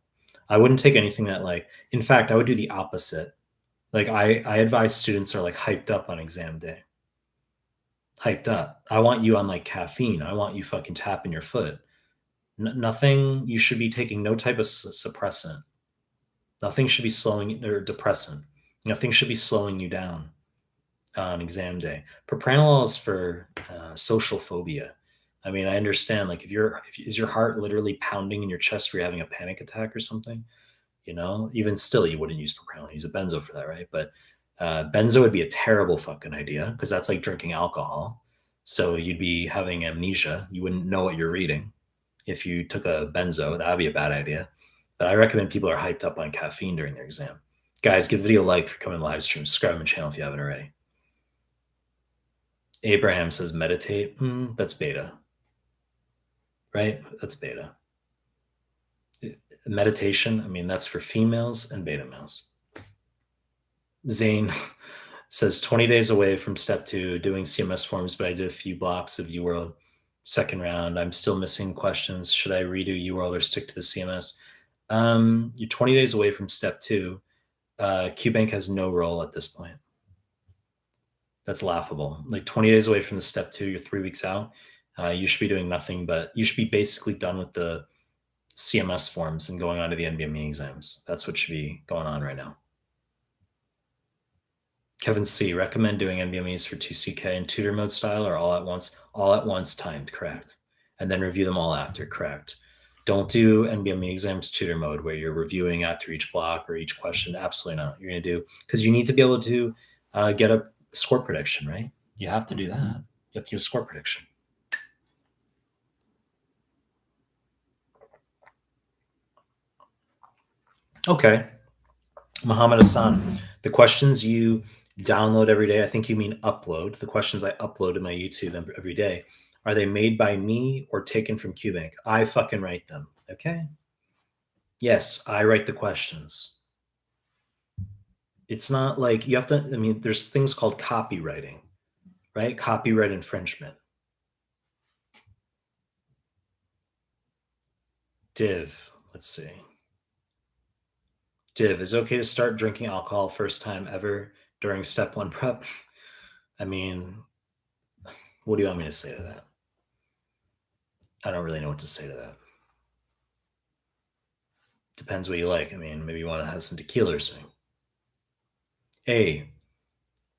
I wouldn't take anything that like, in fact, I would do the opposite. Like I advise students are like hyped up on exam day. Hyped up. I want you on like caffeine. I want you fucking tapping your foot. Nothing, you should be taking no type of suppressant. Nothing should be slowing or depressant. Nothing should be slowing you down on exam day. Propranolol is for social phobia. I mean, I understand like is your heart literally pounding in your chest where you're having a panic attack or something? You know, even still, you wouldn't use propranolol. Use a benzo for that, right? But benzo would be a terrible fucking idea because that's like drinking alcohol. So you'd be having amnesia. You wouldn't know what you're reading. If you took a benzo, that would be a bad idea. But I recommend people are hyped up on caffeine during their exam. Guys, give the video a like for coming live stream. Subscribe to my channel if you haven't already. Abraham says meditate. That's beta. Right? That's beta. Meditation, I mean, that's for females and beta males. Zane says 20 days away from step 2, doing CMS forms, but I did a few blocks of UWorld second round. I'm still missing questions. Should I redo UWorld or stick to the CMS? You're 20 days away from step 2. QBank has no role at this point. That's laughable. Like 20 days away from the step 2, you're 3 weeks out. You should be doing nothing, but you should be basically done with the CMS forms and going on to the NBME exams. That's what should be going on right now. Kevin C, recommend doing NBMEs for 2CK in tutor mode style or all at once? All at once timed, correct. And then review them all after, correct. Don't do NBME exams tutor mode where you're reviewing after each block or each question. Absolutely not. You're going to do, because you need to be able to get a score prediction, right? You have to do that. You have to get a score prediction. Okay. Muhammad Hassan, the questions you download every day, I think you mean upload, the questions I upload to my YouTube every day, are they made by me or taken from QBank? I fucking write them. Okay. Yes, I write the questions. It's not like you have to, I mean, there's things called copywriting, right? Copyright infringement. Div, let's see. Div, is it okay to start drinking alcohol first time ever during step one prep? I mean, what do you want me to say to that? I don't really know what to say to that. Depends what you like. I mean, maybe you want to have some tequila or something. A,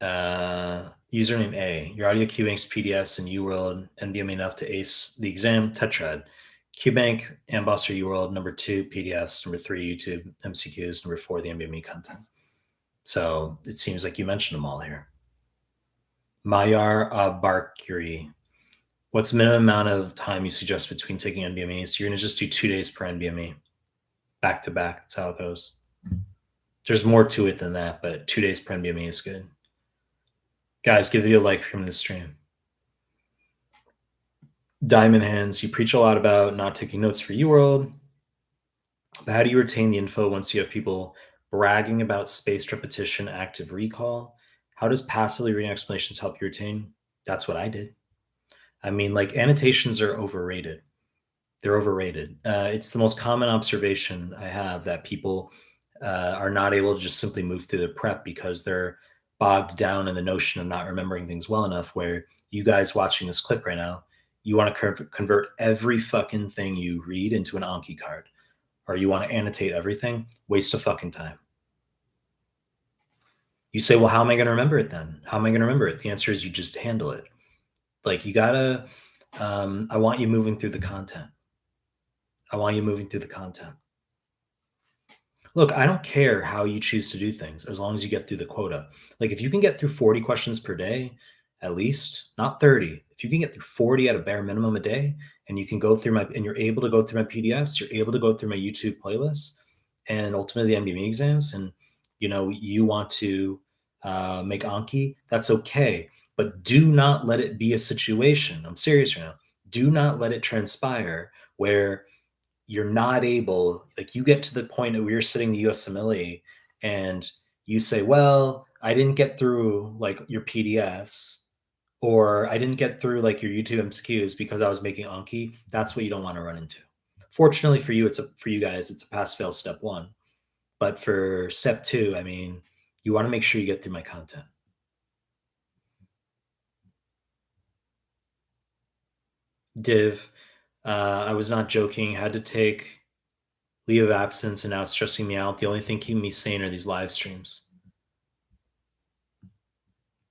username A. Your audio QBank's PDFs and UWorld NBME enough to ace the exam. Tetrad. QBank, Amboss or UWorld. Number 2, PDFs. Number 3, YouTube MCQs. Number 4, the NBME content. So it seems like you mentioned them all here. Mayar Barkuri. What's the minimum amount of time you suggest between taking NBME? So you're going to just do 2 days per NBME, back to back. That's how it goes. There's more to it than that, but 2 days per NBME is good. Guys, give you a like from the stream. Diamond Hands, you preach a lot about not taking notes for UWorld, but how do you retain the info once you have people bragging about spaced repetition, active recall? How does passively reading explanations help you retain? That's what I did. I mean, like, annotations are overrated. They're overrated. It's the most common observation I have that people are not able to just simply move through the prep because they're bogged down in the notion of not remembering things well enough. Where you guys watching this clip right now, you want to convert every fucking thing you read into an Anki card, or you want to annotate everything. Waste of fucking time. You say, well, how am I going to remember it then? How am I going to remember it? The answer is you just handle it. Like, you gotta. I want you moving through the content. I want you moving through the content. Look, I don't care how you choose to do things as long as you get through the quota. Like, if you can get through 40 questions per day, at least, not 30. If you can get through 40 at a bare minimum a day, and you can go through and you're able to go through my PDFs, you're able to go through my YouTube playlists, and ultimately the NBME exams, and you want to make Anki, that's okay. But do not let it be a situation. I'm serious right now. Do not let it transpire where you're not able, like, you get to the point where you're sitting the USMLE and you say, well, I didn't get through like your PDFs, or I didn't get through like your YouTube MCQs because I was making Anki. That's what you don't want to run into. Fortunately for you, for you guys, it's a pass fail step 1. But for step 2, I mean, you want to make sure you get through my content. Div, I was not joking. Had to take leave of absence, and now it's stressing me out. The only thing keeping me sane are these live streams.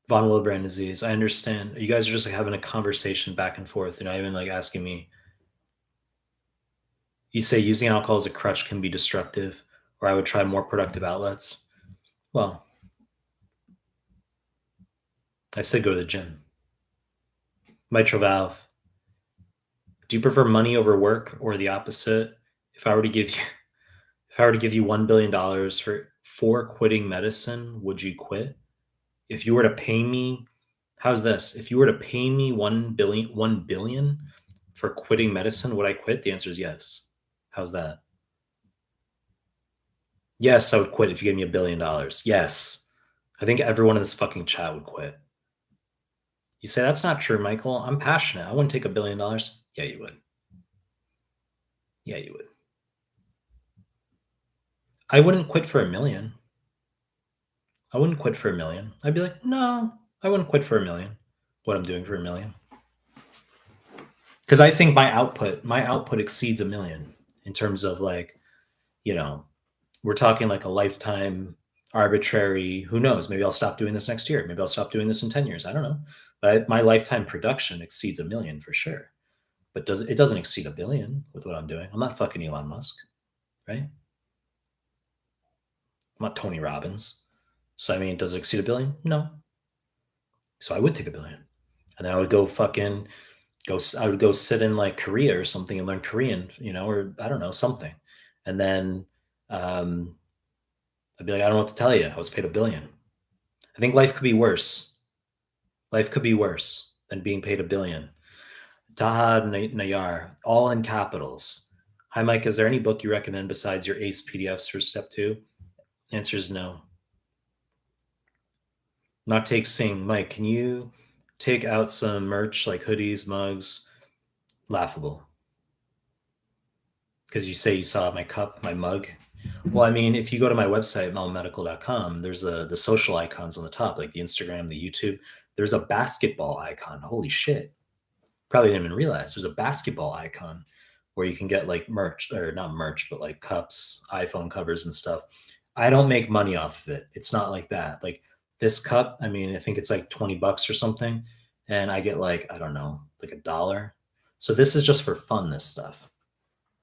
Von Willebrand disease. I understand. You guys are just like having a conversation back and forth. You're not even like asking me. You say using alcohol as a crutch can be destructive, or I would try more productive outlets. Well, I said go to the gym. Mitral valve. Do you prefer money over work, or the opposite? If I were to give you $1 billion for quitting medicine, would you quit? If you were to pay me, how's this? If you were to pay me 1 billion for quitting medicine, would I quit? The answer is yes. How's that? Yes, I would quit if you gave me $1 billion. Yes. I think everyone in this fucking chat would quit. You say, that's not true, Michael. I'm passionate. I wouldn't take $1 billion. Yeah, you would. Yeah, you would. I wouldn't quit for $1 million. I wouldn't quit for $1 million. I'd be like, no, I wouldn't quit for $1 million. What I'm doing for $1 million. Because I think my output exceeds $1 million in terms of, like, we're talking like a lifetime arbitrary, who knows, maybe I'll stop doing this next year. Maybe I'll stop doing this in 10 years. I don't know. But my lifetime production exceeds $1 million for sure. But it doesn't exceed $1 billion with what I'm doing. I'm not fucking Elon Musk, right? I'm not Tony Robbins. So I mean, does it exceed a billion? No. So I would take a billion, and then I would go fucking go. I would go sit in like Korea or something and learn Korean, or I don't know something, and then um, I'd be like, I don't know what to tell you. I was paid a billion. I think life could be worse. Life could be worse than being paid a billion. Taha Nayar, all in capitals. Hi, Mike. Is there any book you recommend besides your ACE PDFs for step 2? Answer is no. Not take sing. Mike, can you take out some merch like hoodies, mugs? Laughable. Because you say you saw my cup, my mug. Well, I mean, if you go to my website, mehlmanmedical.com, there's the social icons on the top, like the Instagram, the YouTube. There's a basketball icon. Holy shit. Probably didn't even realize there's a basketball icon where you can get like merch, or not merch, but like cups, iPhone covers and stuff. I don't make money off of it. It's not like that. Like this cup, I mean, I think it's like 20 bucks or something. And I get like, I don't know, like $1. So this is just for fun, this stuff.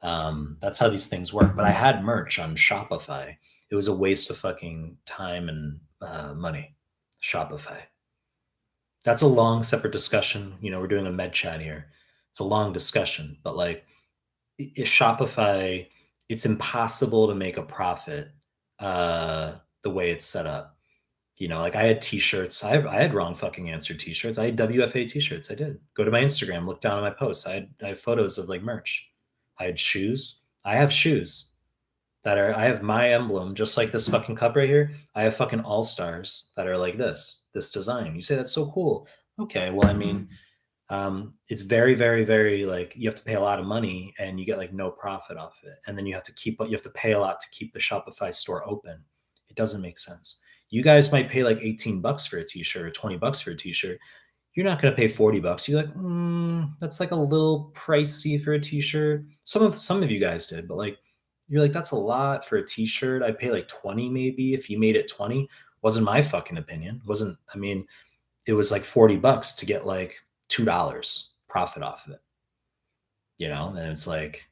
That's how these things work. But I had merch on Shopify. It was a waste of fucking time and money. Shopify. That's a long separate discussion. We're doing a med chat here. It's a long discussion, but like Shopify, it's impossible to make a profit the way it's set up. Like I had t-shirts. I had wrong fucking answer t-shirts. I had WFA t-shirts. I did. Go to my Instagram, look down at my posts. I have photos of like merch. I had shoes. I have shoes I have my emblem, just like this fucking cup right here. I have fucking all stars that are like this design. You say that's so cool. Okay, well, I mean, it's very, very, very like you have to pay a lot of money and you get like no profit off it. And then you have to pay a lot to keep the Shopify store open. It doesn't make sense. You guys might pay like 18 bucks for a t-shirt or 20 bucks for a t-shirt. You're not going to pay 40 bucks. You're like, that's like a little pricey for a t-shirt. Some of you guys did, but like, you're like, that's a lot for a t-shirt. I'd pay like 20 maybe if you made it 20. Wasn't my fucking opinion. I mean, it was like 40 bucks to get like $2 profit off of it. And it's like,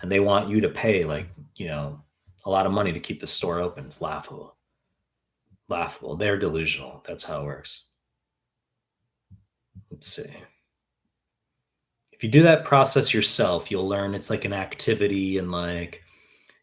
and they want you to pay like, a lot of money to keep the store open. It's laughable. Laughable. They're delusional. That's how it works. Let's see. If you do that process yourself, you'll learn it's like an activity and like,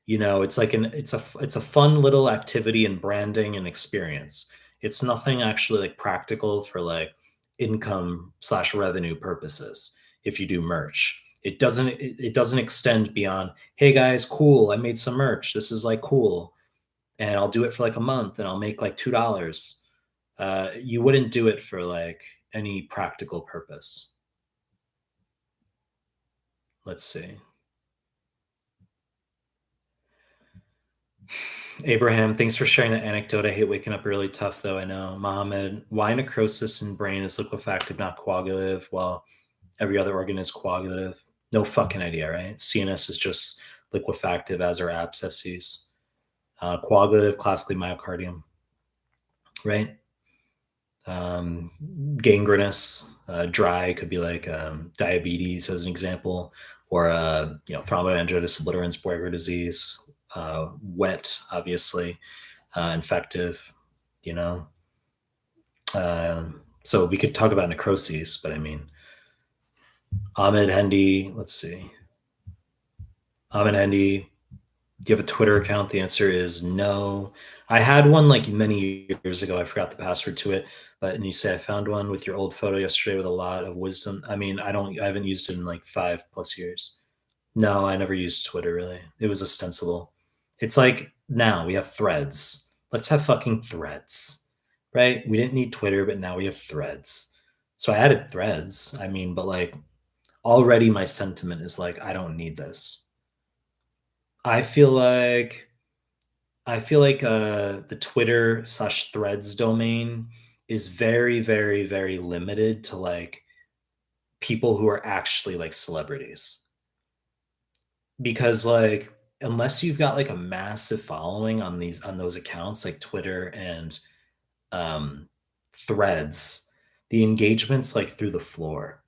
it's like it's a fun little activity and branding and experience. It's nothing actually like practical for like income/revenue purposes. If you do merch, it doesn't extend beyond, hey guys, cool, I made some merch, this is like cool, and I'll do it for like a month and I'll make like $2. You wouldn't do it for like any practical purpose. Let's see. Abraham, thanks for sharing that anecdote. I hate waking up really tough, though. I know. Mohammed, why necrosis in brain is liquefactive, not coagulative, while every other organ is coagulative? No fucking idea, right? CNS is just liquefactive, as are abscesses. Coagulative, classically myocardium, right? Gangrenous, dry could be like diabetes, as an example, or thromboangiosis obliterans, Buerger disease. Wet, obviously, infective, you know. So we could talk about necroses, but I mean, Ahmed Hendy, let's see. Ahmed Hendy, do you have a Twitter account? The answer is no. I had one like many years ago. I forgot the password to it, and you say I found one with your old photo yesterday with a lot of wisdom. I mean, I haven't used it in like 5+ years. No, I never used Twitter really. It was ostensible. It's like now we have threads. Let's have fucking threads, right? We didn't need Twitter, but now we have threads. So I added threads. I mean, but like already my sentiment is like, I don't need this. I feel like the Twitter/threads domain is very, very, very limited to like people who are actually like celebrities. Because like unless you've got like a massive following on those accounts like Twitter and threads, the engagement's like through the floor.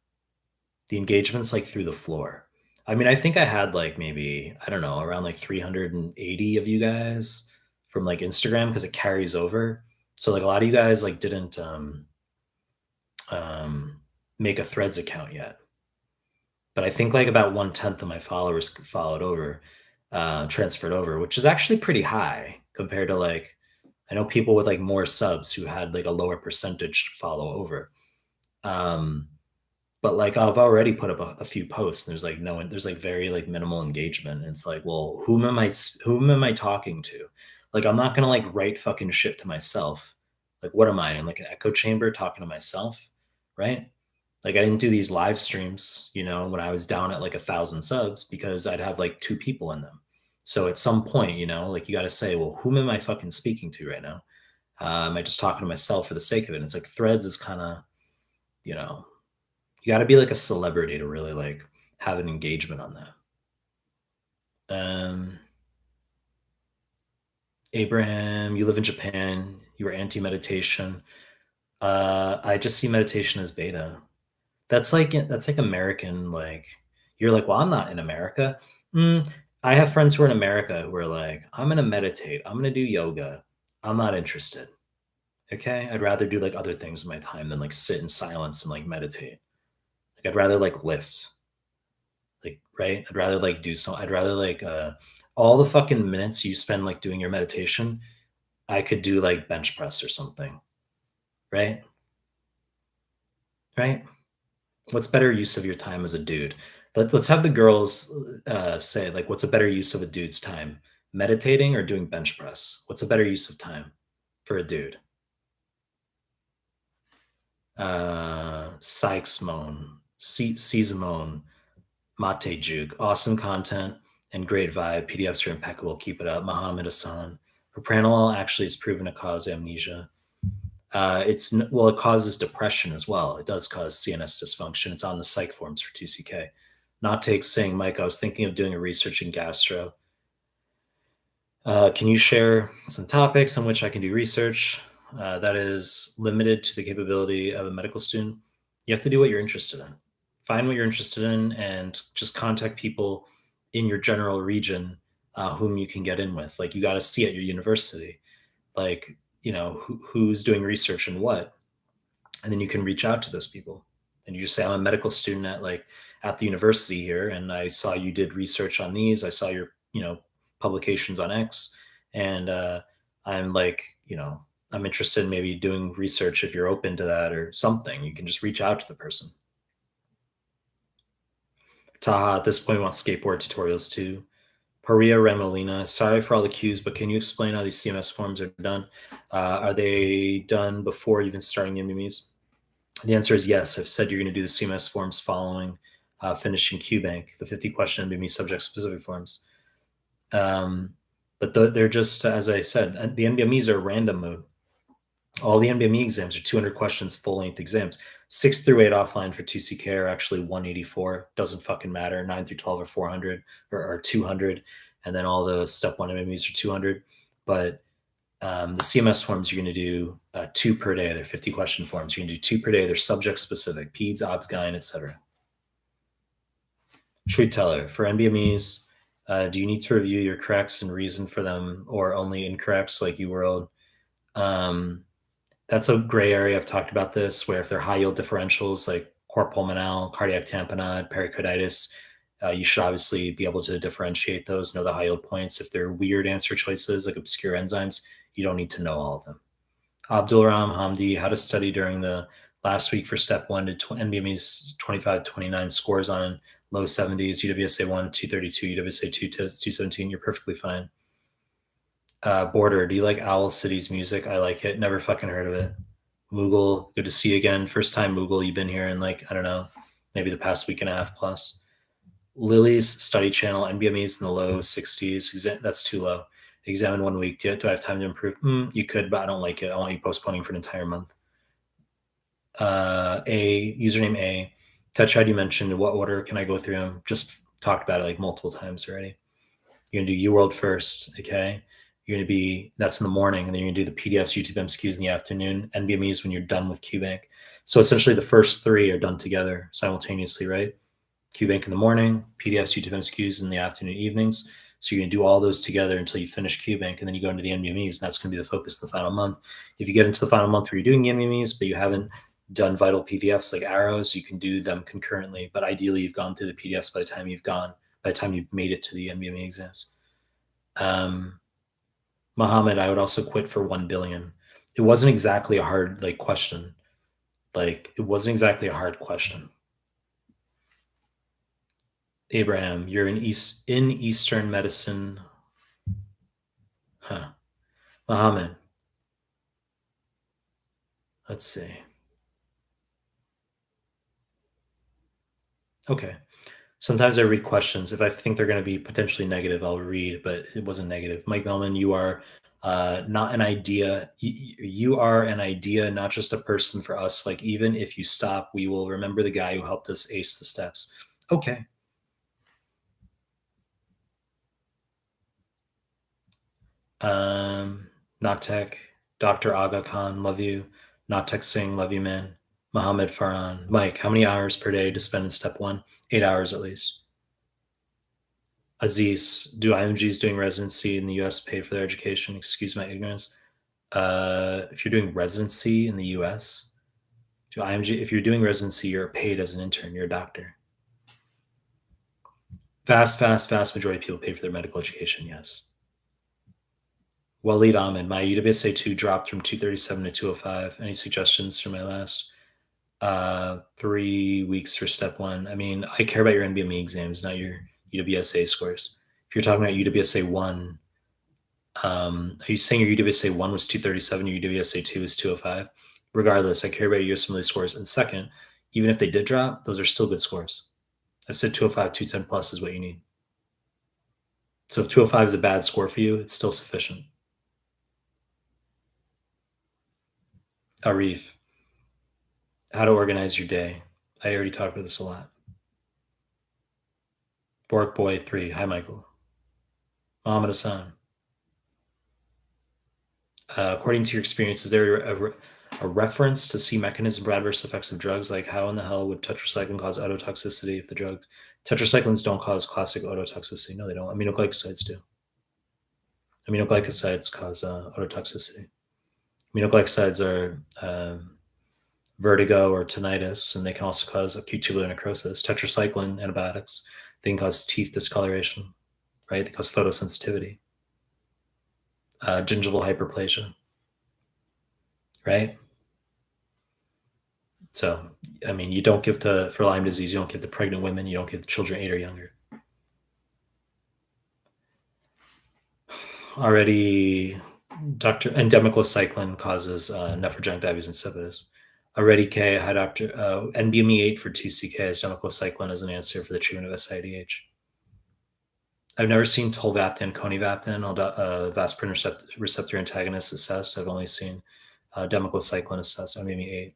I mean, I think I had like maybe, I don't know, around like 380 of you guys from like Instagram because it carries over. So like a lot of you guys like didn't make a Threads account yet, but I think like about 1/10 of my followers followed over, transferred over, which is actually pretty high compared to like I know people with like more subs who had like a lower percentage to follow over. Um, but like I've already put up a few posts and there's like no one, there's like very like minimal engagement. And it's like, well, whom am I talking to? Like I'm not gonna like write fucking shit to myself. Like what am I in like an echo chamber talking to myself? Right? Like I didn't do these live streams, when I was down at like 1,000 subs because I'd have like two people in them. So at some point, like you got to say, well, whom am I fucking speaking to right now? Am I just talking to myself for the sake of it? And it's like Threads is kind of, you know, you got to be like a celebrity to really like have an engagement on that. Um, Abraham, you live in Japan. You are anti-meditation. I just see meditation as beta. That's like American, like you're like, well, I'm not in America. Mm, I have friends who are in America who are like, I'm gonna meditate, I'm gonna do yoga. I'm not interested. Okay. I'd rather do like other things in my time than like sit in silence and like meditate. Like I'd rather like lift. Like, right? I'd rather like do so. I'd rather like all the fucking minutes you spend like doing your meditation, I could do like bench press or something. Right? Right? What's better use of your time as a dude? Let's have the girls say like, what's a better use of a dude's time? Meditating or doing bench press? What's a better use of time for a dude? Sykes-Moan, Caesar-Moan, Mate Juke, awesome content and great vibe. PDFs are impeccable. Keep it up. Muhammad Hassan. Propranolol actually is proven to cause amnesia. It causes depression as well. It does cause CNS dysfunction. It's on the psych forms for 2CK. Not take saying, Mike, I was thinking of doing a research in gastro. Can you share some topics on which I can do research that is limited to the capability of a medical student? You have to do what you're interested in. Find what you're interested in and just contact people in your general region whom you can get in with. Like you got to see at your university, like, who's doing research and what, and then you can reach out to those people and you just say, I'm a medical student at the university here, and I saw you did research on these. I saw your publications on X, and I'm like, I'm interested in maybe doing research if you're open to that or something. You can just reach out to the person. Taha at this point wants skateboard tutorials too. Paria Remolina, sorry for all the cues, but can you explain how these CMS forms are done? Are they done before even starting the MMEs? The answer is yes. I've said you're going to do the CMS forms following finishing QBank, the 50 question MME subject specific forms. But they're just, as I said, the NBMEs are random mode. All the NBME exams are 200 questions, full length exams. 6 through 8 offline for 2CK are actually 184. Doesn't fucking matter. 9 through 12 are 400 or 200. And then all the step 1 NBMEs are 200. But the CMS forms, you're going to do 2 per day. They're 50 question forms. You're going to do 2 per day. They're subject specific, peds, obs, gyne, etc. Truth teller for NBMEs, do you need to review your corrects and reason for them, or only incorrects like UWorld? That's a gray area. I've talked about this, where if they're high yield differentials like cor pulmonale, cardiac tamponade, pericarditis, you should obviously be able to differentiate those, know the high yield points. If they're weird answer choices like obscure enzymes, you don't need to know all of them. Abdulram Hamdi, how to study during the last week for step 1 to NBME's 25-29 scores on low 70s, UWSA 1, 232, UWSA 2, 217. You're perfectly fine. Border, do you like Owl City's music? I like it. Never fucking heard of it. Moogle, good to see you again. First time Moogle, you've been here in I don't know, maybe the past week and a half plus. Lily's study channel, NBME's in the low 60s. That's too low. Examine 1 week. Do I have time to improve? You could, but I don't like it. I want you postponing for an entire month. Username A. Touch how you mentioned. What order can I go through them? Just talked about it multiple times already. You're going to do UWorld first, okay? You're going to be, that's in the morning, and then you're going to do the PDFs, YouTube MCQs in the afternoon, NBMEs when you're done with QBank. So essentially the first 3 are done together simultaneously, right? QBank in the morning, PDFs, YouTube MCQs in the afternoon, evenings. So you're going to do all those together until you finish QBank, and then you go into the NBMEs, and that's going to be the focus of the final month. If you get into the final month where you're doing the NBMEs, but you haven't done vital PDFs like arrows, you can do them concurrently. But ideally, you've gone through the PDFs by the time you've made it to the NBME exams. Muhammad, I would also quit for 1 billion. It wasn't exactly a hard question. It wasn't exactly a hard question. Abraham, you're in Eastern medicine. Huh. Muhammad, let's see. Okay. Sometimes I read questions. If I think they're going to be potentially negative, I'll read, but it wasn't negative. Mike Mehlman, you are not an idea. You are an idea, not just a person for us. Like, even if you stop, we will remember the guy who helped us ace the steps. Okay. Noctech, Dr. Aga Khan, love you. Noctech Singh, love you, man. Mohammed Farhan. Mike, how many hours per day to spend in step 1? 8 hours at least. Aziz, do IMGs doing residency in the US pay for their education? Excuse my ignorance. If you're doing residency in the US, if you're doing residency, you're paid as an intern. You're a doctor. Vast majority of people pay for their medical education, yes. Waleed Ahmed, my UWSA 2 dropped from 237 to 205. Any suggestions for my last 3 weeks for step 1? I mean, I care about your NBME exams, not your UWSA scores. If you're talking about UWSA 1, are you saying your UWSA 1 was 237, your UWSA 2 is 205? Regardless, I care about your USMLE scores. And second, even if they did drop, those are still good scores. I've said 205, 210 plus is what you need. So if 205 is a bad score for you, it's still sufficient. Arif, how to organize your day. I already talked about this a lot. Bork Boy 3. Hi, Michael. Mohammed Hassan. According to your experience, is there a reference to see mechanism for adverse effects of drugs? Like, how in the hell would tetracycline cause ototoxicity if the drugs... Tetracyclines don't cause classic ototoxicity. No, they don't. Aminoglycosides do. Aminoglycosides cause ototoxicity. Aminoglycosides are vertigo or tinnitus, and they can also cause acute tubular necrosis. Tetracycline antibiotics, they can cause teeth discoloration, right? They cause photosensitivity. Gingival hyperplasia, right? So, I mean, you don't give for Lyme disease, you don't give to pregnant women, you don't give to children 8 or younger. Already, endemiclocycline causes nephrogenic diabetes insipidus. Already K, hi doctor, NBME 8 for 2CK as demiclocycline as an answer for the treatment of SIDH. I've never seen tolvaptan, conivaptan, vasopressin receptor antagonist assessed. I've only seen demiclocycline assessed, NBME 8.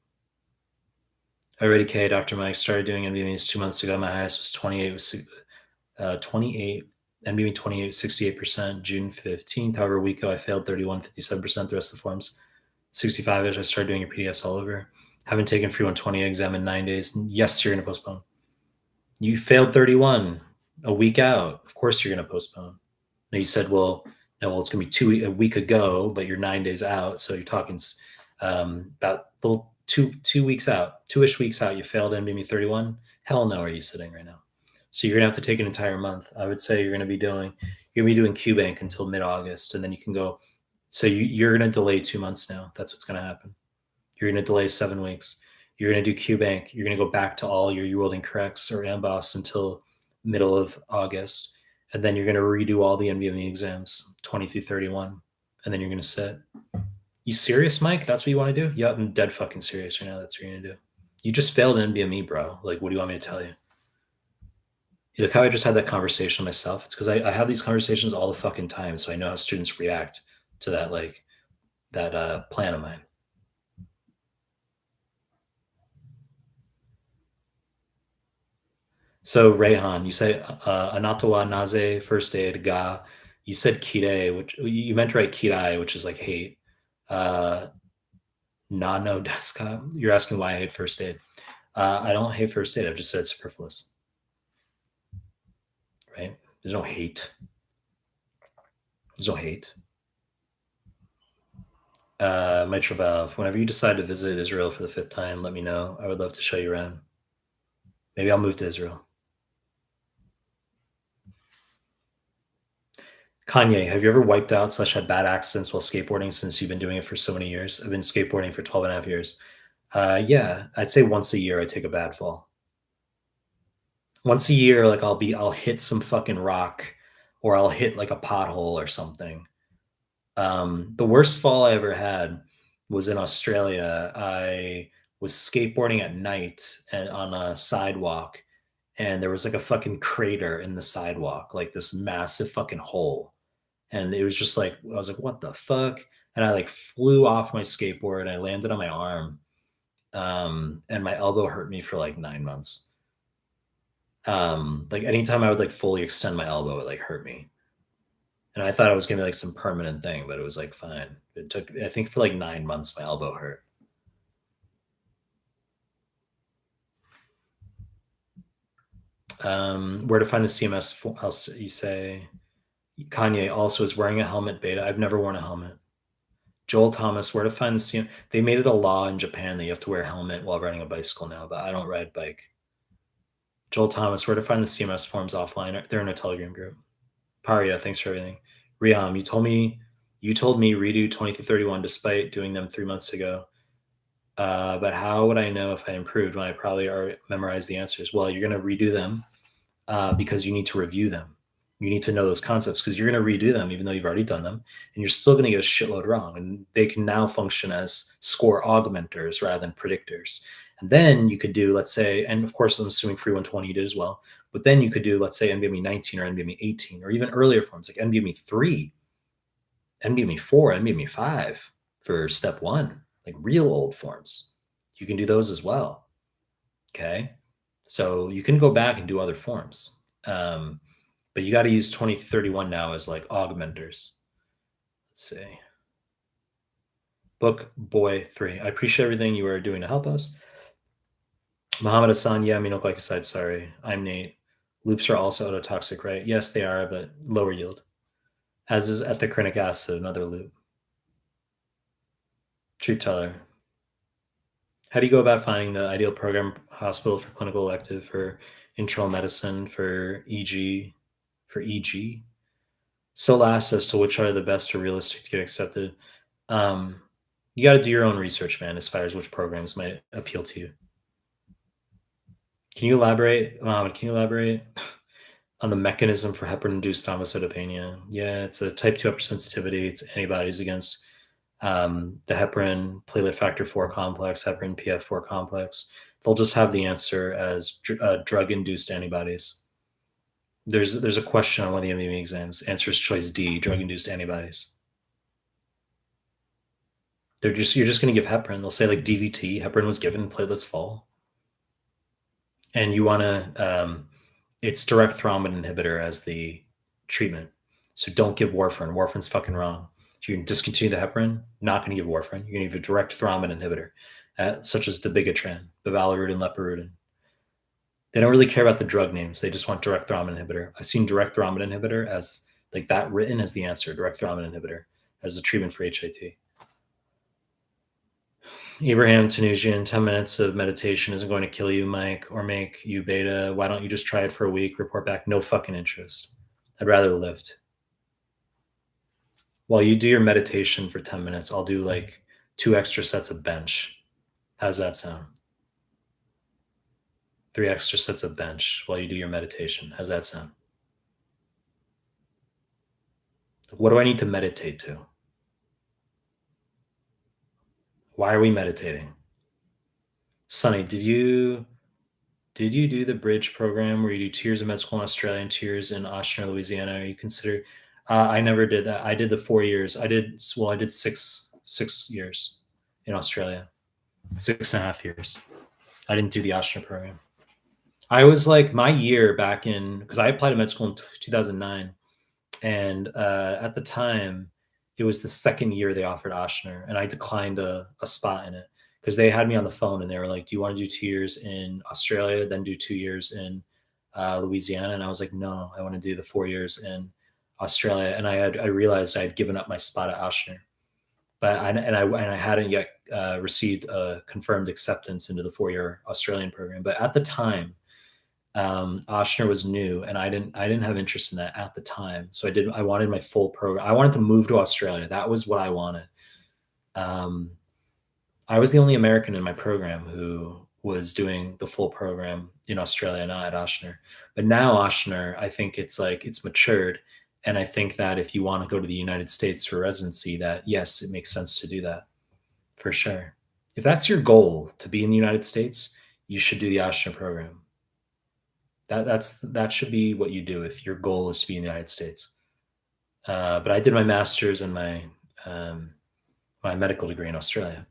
Already K, Dr. Mike, started doing NBMEs 2 months ago. My highest was 28, NBME 28, 68%, June 15th. However, a week ago, I failed 31, 57%. The rest of the forms, 65-ish. I started doing your PDFs all over. Haven't taken free 120 exam in 9 days. Yes, you're going to postpone. You failed 31 a week out. Of course, you're going to postpone. Now you said, well, no, it's going to be a week ago, but you're 9 days out. So you're talking about little 2 weeks out, 2-ish weeks out. You failed NBME 31. Hell no, are you sitting right now? So you're going to have to take an entire month. I would say you're going to be doing QBank until mid-August, and then you can go. So you're going to delay 2 months now. That's what's going to happen. You're going to delay 7 weeks. You're going to do QBank. You're going to go back to all your UWorld Incorrects or AMBOSS until middle of August. And then you're going to redo all the NBME exams, 20 through 31. And then you're going to sit. You serious, Mike? That's what you want to do? Yeah, I'm dead fucking serious right now. That's what you're going to do. You just failed an NBME, bro. Like, what do you want me to tell you? Look how I just had that conversation myself. It's because I have these conversations all the fucking time. So I know how students react to that, that plan of mine. So Rayhan, you say Anatawa Naze, first aid, Ga. You said Kide, which you meant to write Kidai, which is like hate. Nano Deska. You're asking why I hate first aid. I don't hate first aid. I've just said it's superfluous. Right? There's no hate. There's no hate. Mitchell Valve, whenever you decide to visit Israel for the 5th time, let me know. I would love to show you around. Maybe I'll move to Israel. Kanye, have you ever wiped out / had bad accidents while skateboarding since you've been doing it for so many years? I've been skateboarding for 12 and a half years. Yeah, I'd say once a year I take a bad fall. Once a year, like I'll hit some fucking rock or I'll hit like a pothole or something. The worst fall I ever had was in Australia. I was skateboarding at night and on a sidewalk, and there was like a fucking crater in the sidewalk, like this massive fucking hole. And it was just like I was like, "What the fuck?" And I like flew off my skateboard and I landed on my arm, and my elbow hurt me for like 9 months. Like anytime I would like fully extend my elbow, it like hurt me. And I thought it was gonna be like some permanent thing, but it was like fine. It took, I think, for like 9 months, my elbow hurt. Where to find the CMS? You say Kanye also is wearing a helmet. Beta. I've never worn a helmet. Joel Thomas, where to find the CMS? They made it a law in Japan that you have to wear a helmet while riding a bicycle now, but I don't ride bike. Joel Thomas, where to find the CMS forms offline? They're in a Telegram group. Paria, thanks for everything. Riham, you told me redo 20 to 31 despite doing them 3 months ago. But how would I know if I improved when I probably already memorized the answers? Well, you're going to redo them because you need to review them. You need to know those concepts because you're going to redo them even though you've already done them, and you're still going to get a shitload wrong. And they can now function as score augmenters rather than predictors. And then you could do, let's say, and of course, I'm assuming Free 120 you did as well, but then you could do, let's say, NVMe 19 or NVMe 18, or even earlier forms like NVMe 3, NVMe 4, NVMe 5 for step one, like real old forms. You can do those as well. Okay. So you can go back and do other forms. But you got to use 2031 now as like augmenters. Let's see. Book Boy 3. I appreciate everything you are doing to help us. Muhammad Hassan, yeah, aminoglycoside, sorry. I'm Nate. Loops are also ototoxic, right? Yes, they are, but lower yield. As is ethicrinic acid, another loop. Truth teller. How do you go about finding the ideal program hospital for clinical elective for internal medicine for EG? So last as to which are the best or realistic to get accepted. You got to do your own research, man, as far as which programs might appeal to you. Can you elaborate, Mohammed? Can you elaborate on the mechanism for heparin-induced thrombocytopenia? Yeah, it's a type 2 hypersensitivity. It's antibodies against the heparin platelet factor 4 complex, heparin PF4 complex. They'll just have the answer as drug-induced antibodies. There's a question on one of the MDME exams. Answer is choice D, drug-induced antibodies. You're just going to give heparin. They'll say like DVT, heparin was given, platelets fall. And you want to, it's direct thrombin inhibitor as the treatment. So don't give warfarin. Warfarin's fucking wrong. So you can discontinue the heparin, not going to give warfarin. You're going to give a direct thrombin inhibitor, such as dabigatran, bivalirudin, lepirudin. They don't really care about the drug names. They just want direct thrombin inhibitor. I've seen direct thrombin inhibitor as like that written as the answer, direct thrombin inhibitor as the treatment for HIT. Abraham Tunisian, 10 minutes of meditation isn't going to kill you, Mike, or make you beta. Why don't you just try it for a week, report back? No fucking interest. I'd rather lift. While you do your meditation for 10 minutes, I'll do like 2 extra sets of bench. How's that sound? 3 extra sets of bench while you do your meditation. How's that sound? What do I need to meditate to? Why are we meditating? Sonny, did you do the bridge program where you do 2 years of med school in Australia and 2 years in Austria, Louisiana? Are you considered? I never did that. I did the 4 years. I did 6 years in Australia, 6.5 years. I didn't do the Austria program. I was like my year back in, because I applied to med school in 2009. And at the time, it was the second year they offered Ochsner, and I declined a spot in it because they had me on the phone and they were like, "Do you want to do 2 years in Australia, then do 2 years in Louisiana?" And I was like, "No, I want to do the 4 years in Australia, and I realized I had given up my spot at Oshner, but I hadn't yet received a confirmed acceptance into the 4-year Australian program. But at the time, Oshner was new, and I didn't have interest in that at the time. So I wanted my full program. I wanted to move to Australia. That was what I wanted. Um, I was the only American in my program who was doing the full program in Australia, not at Oshner. But now Oshner, I think it's matured, and I think that if you want to go to the United States for residency, that yes, it makes sense to do that for sure. If that's your goal to be in the United States, you should do the Oshner program. That should be what you do if your goal is to be in the United States. But I did my master's and um, my medical degree in Australia.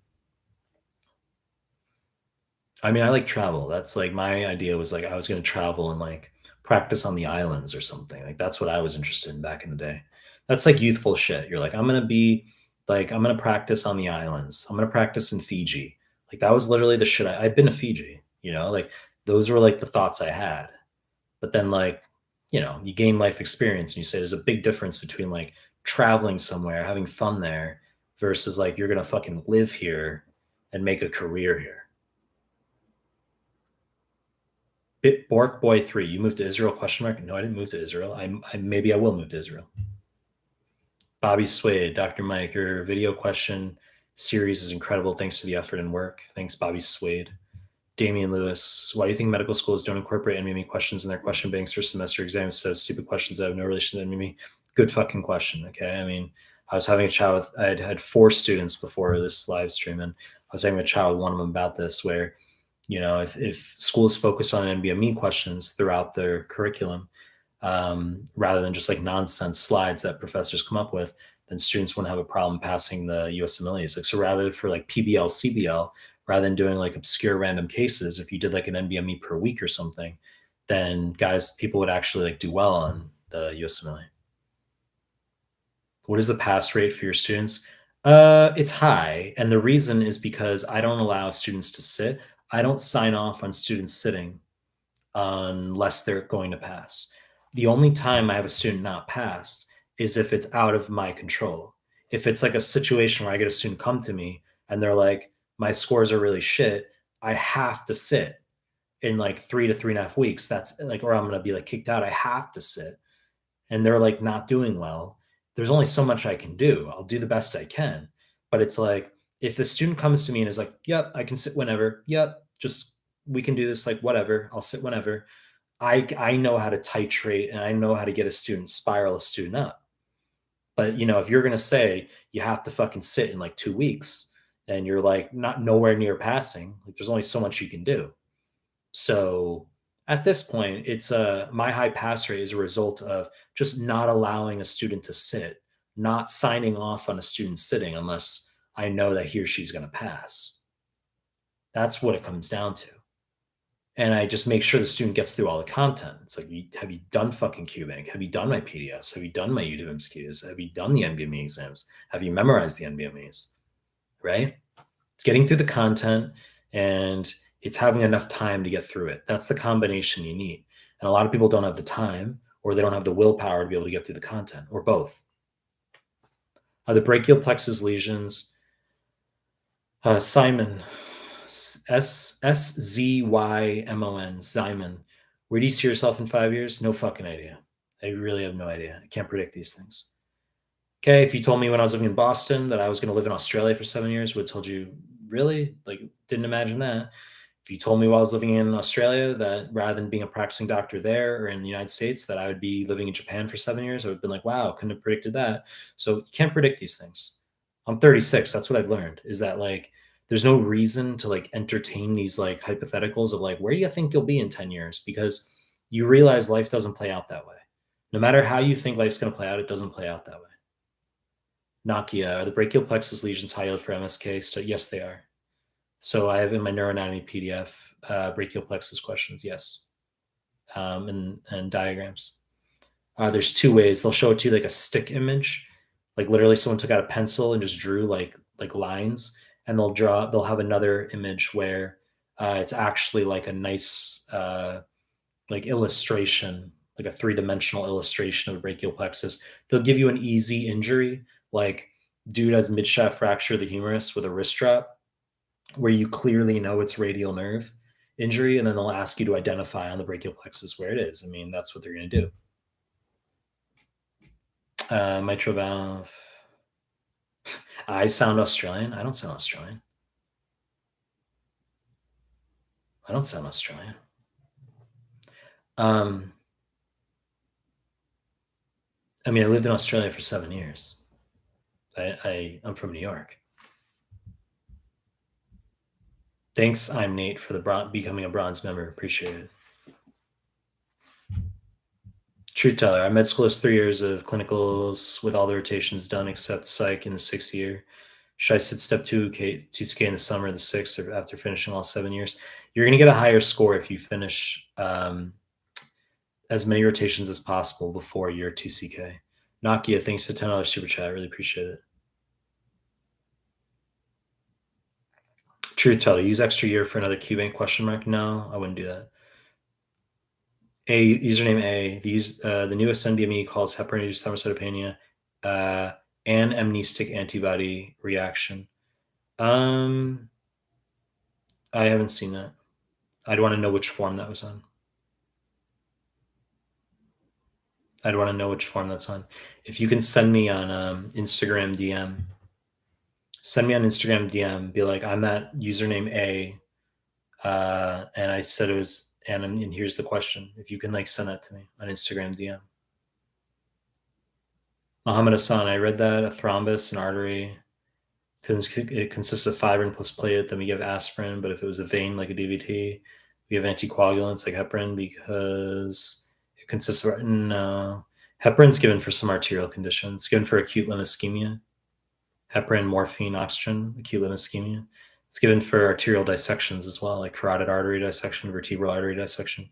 I mean, I like travel. That's like my idea was like I was going to travel and like practice on the islands or something. Like that's what I was interested in back in the day. That's like youthful shit. You're like, I'm going to practice on the islands. I'm going to practice in Fiji. Like that was literally the shit. I've been to Fiji, like those were like the thoughts I had. But then like, you gain life experience and you say there's a big difference between like traveling somewhere, having fun there versus like you're going to fucking live here and make a career here. Bork Boy 3, you moved to Israel? Question mark. No, I didn't move to Israel. Maybe I will move to Israel. Bobby Swade, Dr. Mike, your video question series is incredible. Thanks for the effort and work. Thanks, Bobby Swade. Damian Lewis, why do you think medical schools don't incorporate NME questions in their question banks for semester exams? So stupid questions that have no relation to NME. Good fucking question. Okay. I mean, I was having a chat with, I had 4 students before this live stream, and I was having a chat with one of them about this, where if schools focus on NBME questions throughout their curriculum, rather than just like nonsense slides that professors come up with, then students wouldn't have a problem passing the USMLE. Like, so rather for like PBL, CBL, rather than doing like obscure random cases, if you did like an NBME per week or something, then people would actually like do well on the USMLE. What is the pass rate for your students? It's high, and the reason is because I don't allow students to sit. I don't sign off on students sitting unless they're going to pass. The only time I have a student not pass is if it's out of my control. If it's like a situation where I get a student come to me and they're like, my scores are really shit, I have to sit in like 3 to 3.5 weeks. That's like, or I'm going to be like kicked out. I have to sit. And they're like not doing well. There's only so much I can do. I'll do the best I can. But it's like, if the student comes to me and is like, yep, I can sit whenever. Yep, just we can do this, like whatever. I'll sit whenever. I know how to titrate, and I know how to get spiral a student up. But if you're gonna say you have to fucking sit in like 2 weeks and you're like not nowhere near passing, like there's only so much you can do. So at this point, it's my high pass rate is a result of just not allowing a student to sit, not signing off on a student sitting unless I know that he or she's going to pass. That's what it comes down to. And I just make sure the student gets through all the content. It's like, have you done fucking QBank? Have you done my PDFs? Have you done my YouTube MCQs? Have you done the NBME exams? Have you memorized the NBMEs? Right? It's getting through the content, and it's having enough time to get through it. That's the combination you need. And a lot of people don't have the time, or they don't have the willpower to be able to get through the content, or both. The brachial plexus lesions, Simon, Szymon, Simon. Where do you see yourself in 5 years? No fucking idea. I really have no idea. I can't predict these things. Okay, if you told me when I was living in Boston that I was going to live in Australia for 7 years, would have told you, really? Like, didn't imagine that. If you told me while I was living in Australia that rather than being a practicing doctor there or in the United States, that I would be living in Japan for 7 years, I would have been like, wow, couldn't have predicted that. So you can't predict these things. I'm 36. That's what I've learned, is that like, there's no reason to like entertain these like hypotheticals of like, where do you think you'll be in 10 years? Because you realize life doesn't play out that way. No matter how you think life's going to play out, it doesn't play out that way. Nakia, are the brachial plexus lesions high yield for MSK? So yes, they are. So I have in my neuroanatomy PDF brachial plexus questions, yes, and diagrams. There's 2 ways. They'll show it to you like a stick image, like literally someone took out a pencil and just drew like lines, and they'll have another image where it's actually like a nice like illustration, like a three-dimensional illustration of a brachial plexus. They'll give you an easy injury, like dude has mid-shaft fracture of the humerus with a wrist strap, where you clearly know it's radial nerve injury, and then they'll ask you to identify on the brachial plexus where it is. I mean, that's what they're going to do. Mitral valve. I sound Australian. I don't sound Australian. I don't sound Australian. I mean, I lived in Australia for 7 years. I'm from New York. Thanks, I'm Nate, for becoming a bronze member. Appreciate it. Truth teller, our med school is 3 years of clinicals with all the rotations done except psych in the 6th year. Should I sit step 2CK in the summer of the 6th or after finishing all 7 years? You're going to get a higher score if you finish as many rotations as possible before your 2CK. Nakia, thanks for $10 super chat. I really appreciate it. Truth teller, use extra year for another QBank question mark? No, I wouldn't do that. Username A. The newest NDME calls heparin-induced thrombocytopenia and amnestic antibody reaction. I haven't seen that. I'd want to know which form that was on. I'd want to know which form that's on. If you can send me on Instagram DM, be like, I'm that username A, and I said it was, and here's the question. If you can like send that to me on Instagram DM. Muhammad Hassan, I read that a thrombus, an artery, it consists of fibrin plus platelet. Then we give aspirin, but if it was a vein like a DVT, we have anticoagulants like heparin because it consists of no. Heparin's given for some arterial conditions. It's given for acute limb ischemia. Heparin, morphine, oxygen, acute limb ischemia. It's given for arterial dissections as well, like carotid artery dissection, vertebral artery dissection.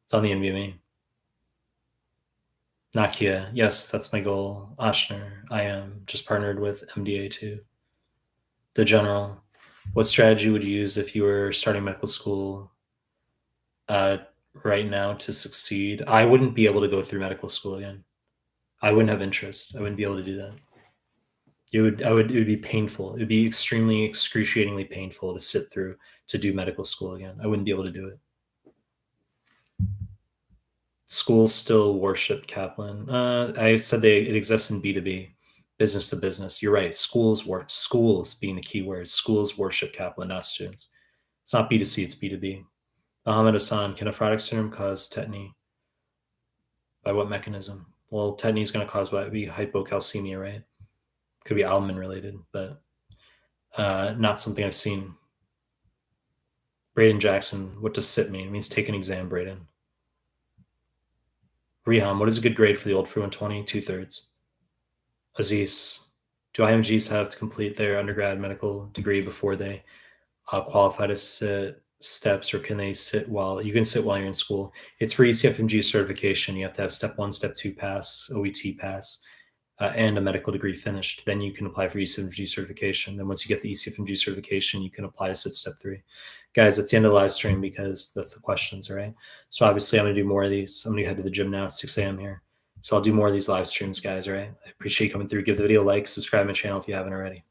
It's on the NVMe. Nakia, yes, that's my goal. Ashner, I am just partnered with MDA too. The general, what strategy would you use if you were starting medical school right now to succeed? I wouldn't be able to go through medical school again. I wouldn't have interest. I wouldn't be able to do that. It would be painful. It would be extremely excruciatingly painful to sit through to do medical school again. I wouldn't be able to do it. Schools still worship Kaplan. I said it exists in B2B, business to business. You're right. Schools being the key word. Schools worship Kaplan, not students. It's not B2C, it's B2B. Mohammed Hassan, can nephrotic syndrome cause tetany? By what mechanism? Well, tetany is going to cause be hypocalcemia, right? Could be albumin related, but not something I've seen. Braden Jackson, what does SIT mean? It means take an exam, Braden. Reham, what is a good grade for the old free 120? 2/3. Aziz, do IMGs have to complete their undergrad medical degree before they qualify to sit steps, or can they sit while you can sit while you're in school? It's for ECFMG certification. You have to have step 1, step 2 pass, OET pass, and a medical degree finished. Then you can apply for ECFMG certification. Then once you get the ECFMG certification, you can apply to sit step 3. Guys, that's the end of the live stream because that's the questions, all right? So obviously I'm going to do more of these. I'm going to head to the gym now. It's 6 a.m. here. So I'll do more of these live streams, guys, all right? I appreciate you coming through. Give the video a like, subscribe to my channel if you haven't already.